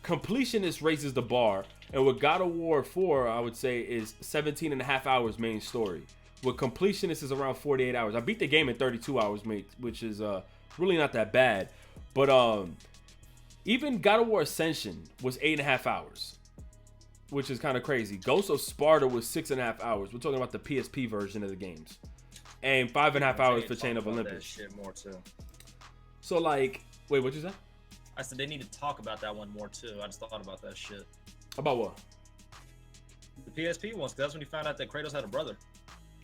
Completionist raises the bar, and with God of War 4, I would say is 17.5 hours main story. With completionist is around 48 hours. I beat the game in 32 hours, which is really not that bad. But even God of War Ascension was 8.5 hours, which is kind of crazy. Ghost of Sparta was 6.5 hours. We're talking about the PSP version of the games. And 5.5 hours for Chain of Olympus. That shit more too. So like, wait, what'd you say? I said they need to talk about that one more too. I just thought about that shit. About what? The PSP ones, 'cause that's when you found out that Kratos had a brother.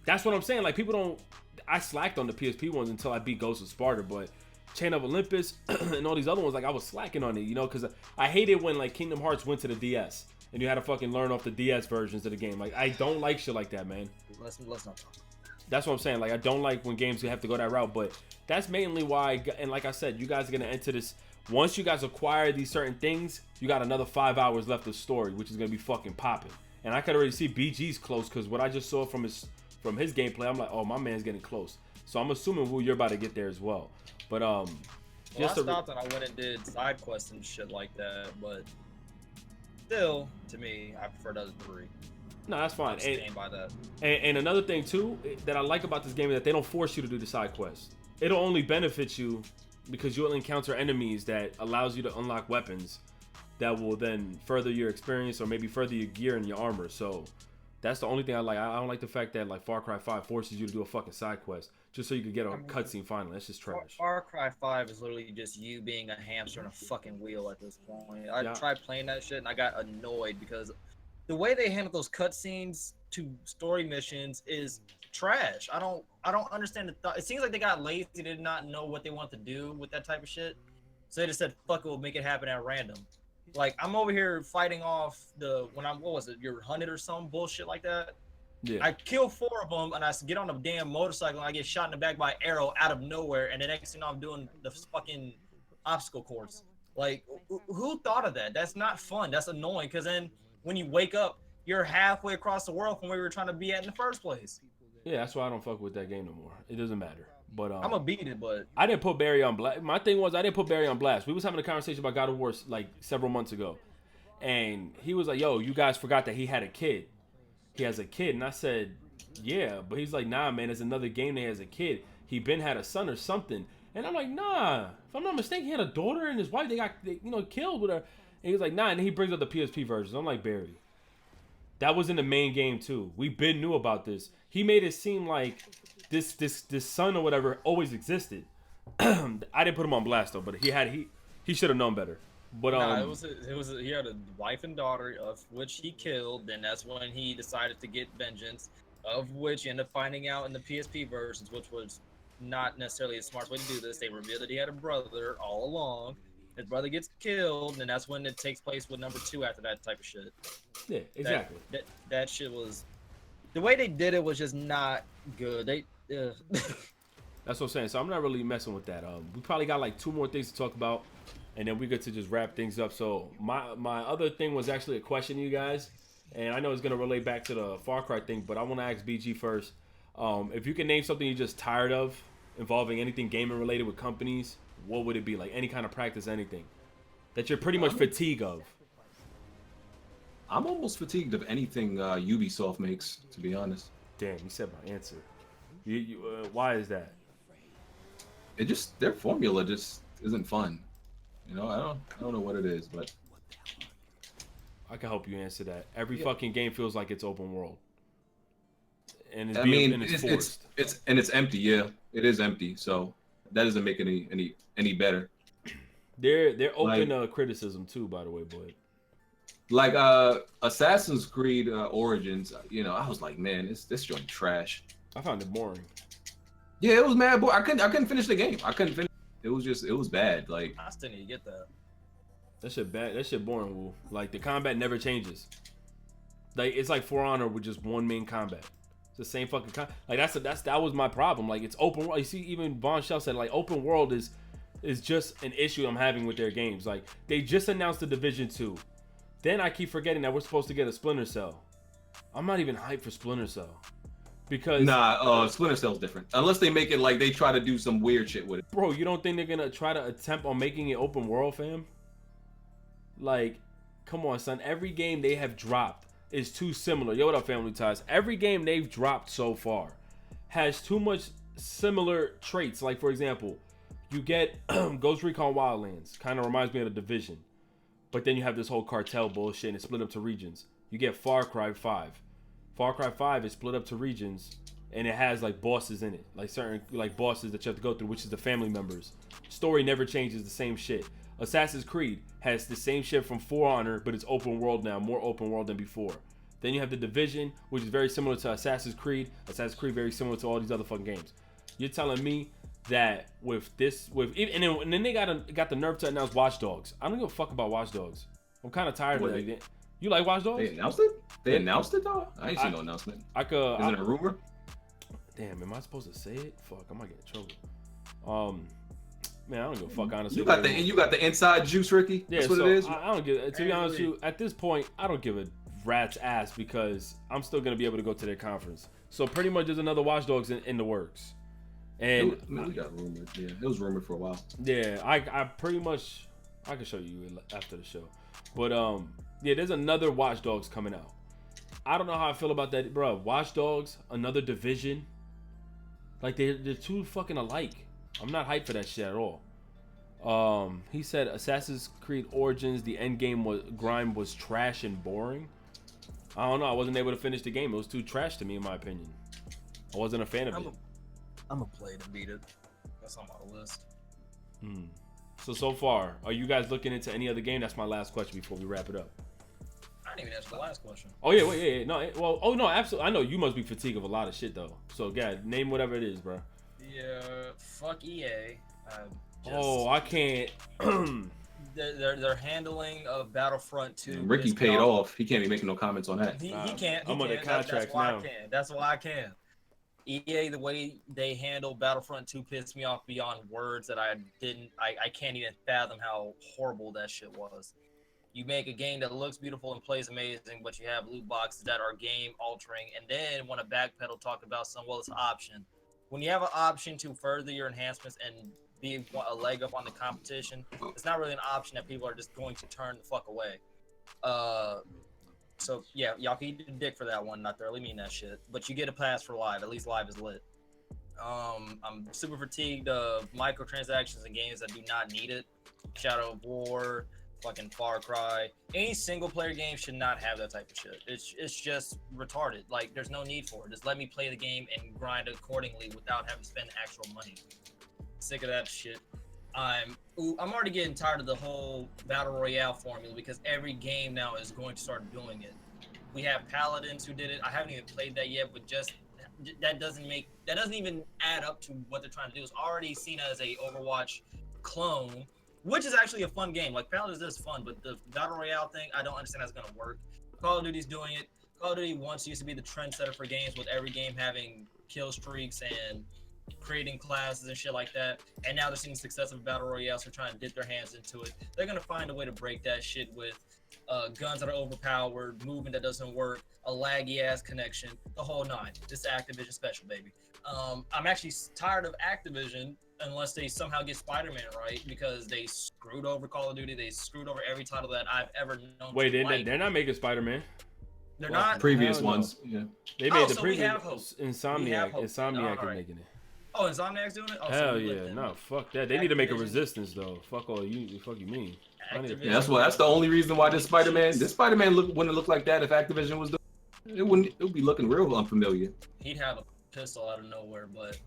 That's what I'm saying. Like people don't. I slacked on the PSP ones until I beat Ghost of Sparta, but Chain of Olympus and all these other ones, like I was slacking on it, because I hated when like Kingdom Hearts went to the DS and you had to fucking learn off the DS versions of the game. Like I don't like shit like that, man. Let's not talk. That's what I'm saying. Like I don't like when games have to go that route, but that's mainly why. And like I said, you guys are gonna enter this. Once you guys acquire these certain things, you got another 5 hours left of story, which is gonna be fucking popping. And I could already see BG's close because what I just saw from his gameplay, I'm like, oh, my man's getting close. So I'm assuming, Wu, you're about to get there as well. But Well, I stopped and I went and did side quests and shit like that, but still, to me, I prefer those 3. no, that's fine. I'm staying by that. And another thing too that I like about this game is that they don't force you to do the side quests. It'll only benefit you because you'll encounter enemies that allows you to unlock weapons that will then further your experience or maybe further your gear and your armor. So that's the only thing I like. I don't like the fact that like Far Cry 5 forces you to do a fucking side quest just so you can get a cutscene finally. That's just trash. Far Cry 5 is literally just you being a hamster on a fucking wheel at this point. I tried playing that shit and I got annoyed because the way they handle those cutscenes to story missions is trash. I don't understand the thought. It seems like they got lazy. They did not know what they want to do with that type of shit. So they just said, fuck it, we'll make it happen at random. Like, I'm over here fighting off what was it, you're hunted or some bullshit like that? Yeah. I kill 4 of them, and I get on a damn motorcycle, and I get shot in the back by an arrow out of nowhere, and the next thing I'm doing the fucking obstacle course. Like, who thought of that? That's not fun. That's annoying, because then when you wake up, you're halfway across the world from where we were trying to be at in the first place. Yeah, that's why I don't fuck with that game no more. It doesn't matter. But I'm gonna beat it, but I didn't put Barry on blast. My thing was I didn't put Barry on blast. We was having a conversation about God of War like several months ago. And he was like, yo, you guys forgot that he had a kid. He has a kid. And I said, yeah. But he's like, nah, man, there's another game that has a kid. He been had a son or something. And I'm like, nah. If I'm not mistaken, he had a daughter and his wife, they got killed with her. And he's like, nah. And he brings up the PSP versions. I'm like, Barry, that was in the main game too. We been knew about this. He made it seem like this son or whatever always existed. I didn't put him on blast though, but he should have known better. But he had a wife and daughter of which he killed. Then that's when he decided to get vengeance, of which you end up finding out in the PSP versions, which was not necessarily a smart way to do this. They revealed that he had a brother all along, His brother gets killed, and that's when it takes place with number 2 after that type of shit. Yeah, exactly. That shit was, the way they did it was just not good. That's what I'm saying. So I'm not really messing with that. We probably got like 2 more things to talk about, and then we get to just wrap things up. So my other thing was actually a question to you guys, and I know it's gonna relate back to the Far Cry thing, but I want to ask BG first. If you can name something you're just tired of involving anything gaming related with companies, what would it be? Like any kind of practice, anything that you're pretty much fatigued of. I'm almost fatigued of anything Ubisoft makes, to be honest. Damn, you said my answer. Why is that? It just, their formula just isn't fun. You know, I don't know what it is, but I can help you answer that. Every fucking game feels like it's open world, and it's forced. It's empty. Yeah, it is empty. So that doesn't make it any better. They're open to criticism too, by the way, boy. Like Assassin's Creed Origins, you know, I was like, man, this joint trash. I found it boring. Yeah, it was mad boring. I couldn't finish the game. I couldn't finish. It was bad. Like, I still need to get that. That shit bad. That shit boring, Woo. Like the combat never changes. Like it's like For Honor with just one main combat. It's the same fucking like that was my problem. Like it's open world. You see, even Von Shell said like open world is just an issue I'm having with their games. Like they just announced the Division 2. Then I keep forgetting that we're supposed to get a Splinter Cell. I'm not even hyped for Splinter Cell. Because Splinter Cell's different. Unless they make it like they try to do some weird shit with it. Bro, you don't think they're gonna try to attempt on making it open world, fam? Like, come on, son. Every game they have dropped is too similar. Yo, what up, Family Ties? Every game they've dropped so far has too much similar traits. Like, for example, you get Ghost Recon Wildlands. Kind of reminds me of the Division. But then you have this whole cartel bullshit and it's split up to regions. You get Far Cry 5. Far Cry 5 is split up to regions and it has like bosses in it. Like certain like bosses that you have to go through, which is the family members. Story never changes, the same shit. Assassin's Creed has the same shit from For Honor, but it's open world now, more open world than before. Then you have the Division, which is very similar to Assassin's Creed. Assassin's Creed very similar to all these other fucking games. You're telling me that and then they got the nerve to announce Watch Dogs. I don't give a fuck about Watch Dogs. I'm kind of tired of that. You like Watch Dogs? They announced it? They announced it though? I ain't seen no announcement. Is it a rumor? Damn, am I supposed to say it? Fuck, I might get in trouble. Man, I don't give a fuck, honestly. You got the inside juice, Ricky? Yeah, that's what it is? I don't give, to be honest with you, at this point, I don't give a rat's ass because I'm still going to be able to go to their conference. So pretty much there's another Watch Dogs in the works. And we got rumored. Yeah, it was rumored for a while. Yeah, I pretty much, I can show you after the show. But yeah, there's another Watch Dogs coming out. I don't know how I feel about that, bro. Watch Dogs, another Division. Like they're too fucking alike. I'm not hyped for that shit at all. He said Assassin's Creed Origins, the end game grind was trash and boring. I don't know. I wasn't able to finish the game. It was too trash to me, in my opinion. I wasn't a fan of it. I'm gonna play to beat it. That's on my list. So far, are you guys looking into any other game? That's my last question before we wrap it up. I didn't even answer the last question. Oh yeah, wait, yeah. No, well, oh no, absolutely. I know you must be fatigued of a lot of shit though. So, God, name whatever it is, bro. Yeah, fuck EA. I can't. Their handling of Battlefront 2. Ricky paid off. He can't be making no comments on that. He can't. I'm on the contract now. That's why I can. EA, the way they handle Battlefront 2 pissed me off beyond words that I can't even fathom how horrible that shit was. You make a game that looks beautiful and plays amazing, but you have loot boxes that are game altering, and then want to backpedal, talk about it's an option. When you have an option to further your enhancements and be a leg up on the competition, it's not really an option that people are just going to turn the fuck away. So yeah, y'all can eat the dick for that one. Not thoroughly mean that shit, but you get a pass for live. At least live is lit. I'm super fatigued of microtransactions in games that do not need it. Shadow of War, fucking Far Cry. Any single player game should not have that type of shit. It's just retarded. Like there's no need for it. Just let me play the game and grind accordingly without having to spend actual money. Sick of that shit. I'm already getting tired of the whole battle royale formula because every game now is going to start doing it. We have Paladins who did it. I haven't even played that yet, but just that doesn't even add up to what they're trying to do. It's already seen as a Overwatch clone which is actually a fun game. Like Paladins is fun, but the Battle Royale thing, I don't understand how it's gonna work. Call of Duty's doing it. Call of Duty once used to be the trendsetter for games, with every game having kill streaks and creating classes and shit like that. And now they're seeing the success of Battle Royale, so they're trying to dip their hands into it. They're gonna find a way to break that shit with guns that are overpowered, movement that doesn't work, a laggy ass connection, the whole nine. This is Activision special, baby. I'm actually tired of Activision unless they somehow get Spider-Man right, because they screwed over Call of Duty. They screwed over every title that I've ever known. Wait, they're not making Spider-Man. They're not. Previous ones, yeah. They made the so previous. We have hope. Insomniac is right. making it. Oh, Insomniac's doing it? Oh, Hell so yeah, no, fuck that. They need to make a Resistance though. Fuck all you. Fuck you mean? Yeah, that's the only reason why this Spider-Man wouldn't look like that if Activision was doing it. It would be looking real unfamiliar. He'd have a pistol out of nowhere, but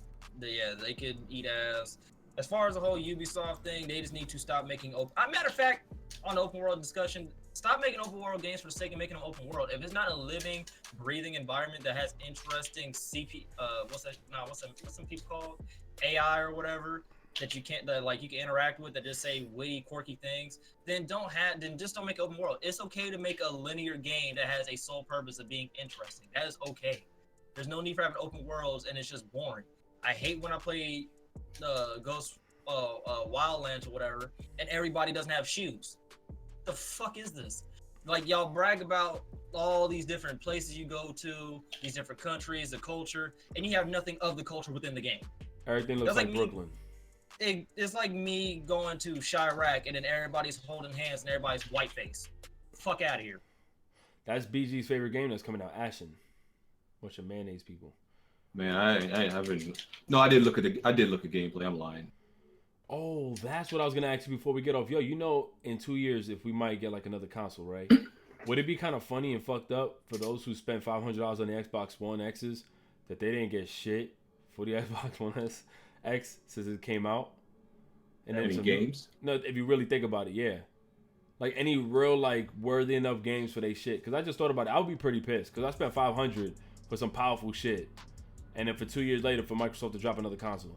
yeah, they could eat ass. As far as the whole Ubisoft thing, they just need to stop making open. Matter of fact, on the open world discussion, stop making open world games for the sake of making them open world. If it's not a living, breathing environment that has interesting what's some people called AI or whatever that you can interact with, that just say witty, quirky things, then just don't make open world. It's okay to make a linear game that has a sole purpose of being interesting. That is okay. There's no need for having open worlds and it's just boring. I hate when I play Ghost Wildlands or whatever, and everybody doesn't have shoes. The fuck is this? Like, y'all brag about all these different places you go to, these different countries, the culture, and you have nothing of the culture within the game. Everything looks like Brooklyn. It's like me going to Chirac and then everybody's holding hands and everybody's white face. Fuck out of here. That's BG's favorite game that's coming out, Ashen. Bunch of mayonnaise people. Man, I haven't. No, I did look at gameplay. I'm lying. Oh, that's what I was gonna ask you before we get off. Yo, in 2 years, if we might get like another console, right? Would it be kind of funny and fucked up for those who spent $500 on the Xbox One X's that they didn't get shit for the Xbox One X since it came out? And any games? No, if you really think about it, yeah. Like any real like worthy enough games for they shit. Because I just thought about it, I would be pretty pissed because I spent $500 for some powerful shit, and then for 2 years later for Microsoft to drop another console.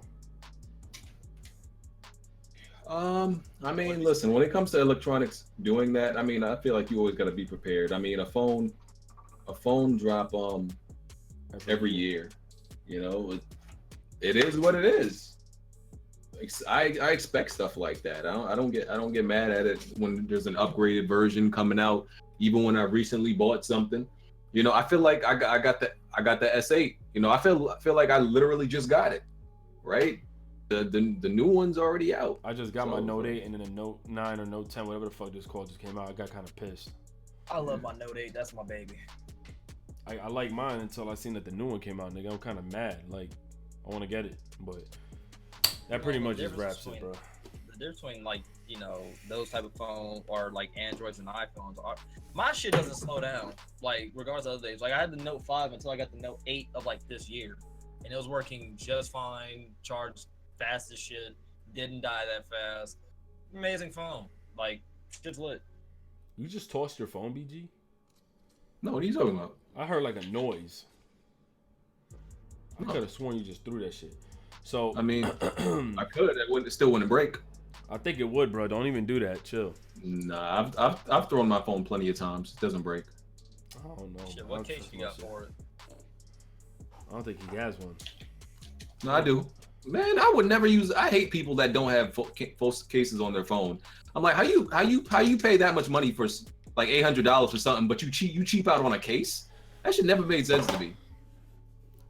I mean, listen, when it comes to electronics doing that, I mean, I feel like you always got to be prepared. I mean, a phone drop every year, it is what it is. I expect stuff like that. I don't get mad at it when there's an upgraded version coming out, even when I recently bought something. I feel like I got the S8. I feel like I literally just got it, right? The new one's already out. I just got my Note 8 and then a Note 9 or Note 10, whatever the fuck this called, just came out. I got kind of pissed. I love my Note 8. That's my baby. I like mine until I seen that the new one came out, nigga. I'm kind of mad. Like, I want to get it, but that pretty much just wraps it, bro. The difference between those type of phones or like Androids and iPhones are, my shit doesn't slow down. Like regardless of other days. Like I had the Note 5 until I got the Note 8 of like this year, and it was working just fine. Charged fast as shit. Didn't die that fast. Amazing phone. Like shit's lit. You just tossed your phone, BG? No, what are you talking about? I heard like a noise. I could have sworn you just threw that shit. So I mean, I could. It still wouldn't break. I think it would, bro. Don't even do that. Chill. Nah, I've thrown my phone plenty of times. It doesn't break. I don't know. Shit, what case you got for it? I don't think he has one. No, I do. Man, I would never use. I hate people that don't have full cases on their phone. I'm like, how you pay that much money for like $800 for something, but you cheap out on a case? That shit never made sense to me.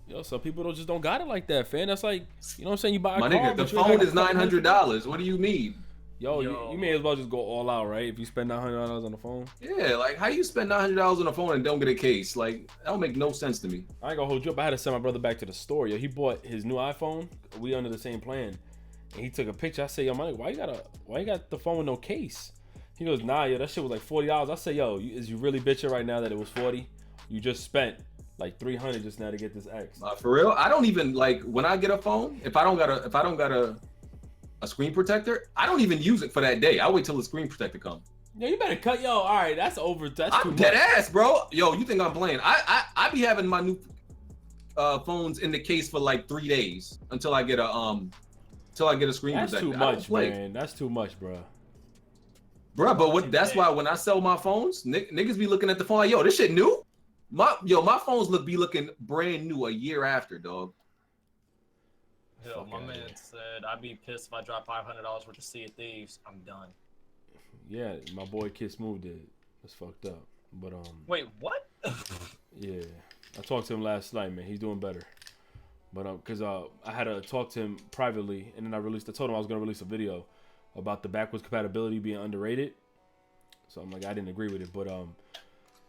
Yo, some people don't got it like that, fam. That's like, you know what I'm saying? You buy a my car, nigga, the phone is $900. What do you need? Yo, you may as well just go all out, right? If you spend $900 on the phone. Yeah, like how you spend $900 on a phone and don't get a case? Like that don't make no sense to me. I ain't gonna hold you up. I had to send my brother back to the store. Yo, he bought his new iPhone. We under the same plan, and he took a picture. I said, yo, man, why you got the phone with no case? He goes, nah, yo, that shit was like $40. I said, yo, is you really bitching right now that it was 40? You just spent like $300 just now to get this X. For real, I don't even like when I get a phone. If I don't got a screen protector, I don't even use it for that day. I wait till the screen protector comes. Yo, you better cut. Yo, all right, that's over. That's too I'm dead much. ass, bro. Yo, you think I'm playing? I be having my new phones in the case for like 3 days until I get a screen protector. That's too much, man. That's too much, bro. Bruh, but what? That's why when I sell my phones, niggas be looking at the phone like, yo, this shit new. My phones be looking brand new a year after, dog. Hell, my man said I'd be pissed if I dropped $500 worth of Sea of Thieves. I'm done. Yeah, my boy Kid Smooth did. That's fucked up. But Wait, what? yeah, I talked to him last night, man. He's doing better. But cause I had to talk to him privately, and then I told him I was gonna release a video about the backwards compatibility being underrated. So I'm like, I didn't agree with it, but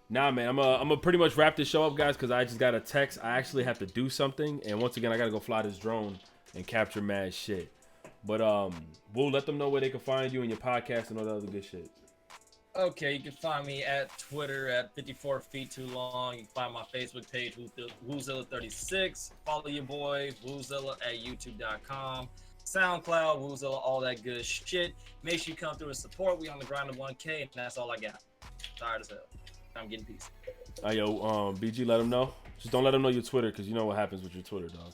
nah, man, I'm gonna pretty much wrap this show up, guys, because I just got a text. I actually have to do something, and once again, I gotta go fly this drone and capture mad shit. But we'll let them know where they can find you and your podcast and all that other good shit. Okay, you can find me at Twitter at 54 feet too long. You can find my Facebook page, Woozilla36. Follow your boy, Woozilla, at youtube.com. SoundCloud, Woozilla, all that good shit. Make sure you come through and support. We on the grind of 1K, and that's all I got. Tired as hell. I'm getting peace. Yo, BG, let them know. Just don't let them know your Twitter, because you know what happens with your Twitter, dog.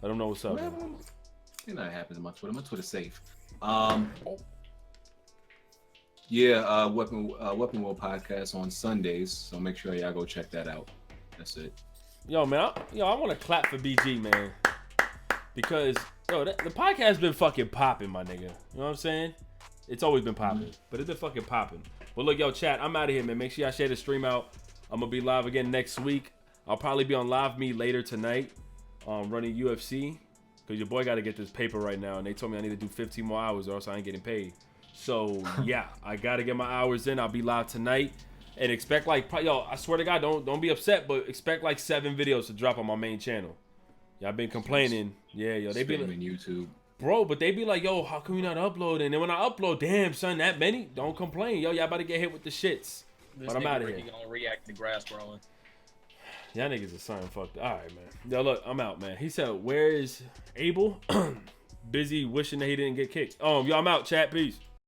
Let them know what's up, man. You know what happens on my Twitter. My Twitter's safe. Yeah, Weapon World podcast on Sundays, so make sure y'all go check that out. That's it. Yo, man, I want to clap for BG, man, because the podcast been fucking popping, my nigga. You know what I'm saying? It's always been popping, but it's been fucking popping. But look, yo, chat, I'm out of here, man. Make sure y'all share the stream out. I'm gonna be live again next week. I'll probably be on Live Me later tonight, running UFC, because your boy got to get this paper right now, and they told me I need to do 15 more hours or else I ain't getting paid. So yeah, I gotta get my hours in. I'll be live tonight, and expect I swear to God, don't be upset, but expect like 7 videos to drop on my main channel. Y'all been complaining, yeah, yo, they be like, YouTube, bro, but they be like, yo, how come you not uploading? And then when I upload, damn son, that many? Don't complain, yo, y'all about to get hit with the shits. But I'm out of here. Gonna react to grass growing. Y'all niggas is something fucked. All right, man. Yo, look, I'm out, man. He said, where is Abel? Busy wishing that he didn't get kicked. Yo, I'm out, chat. Peace.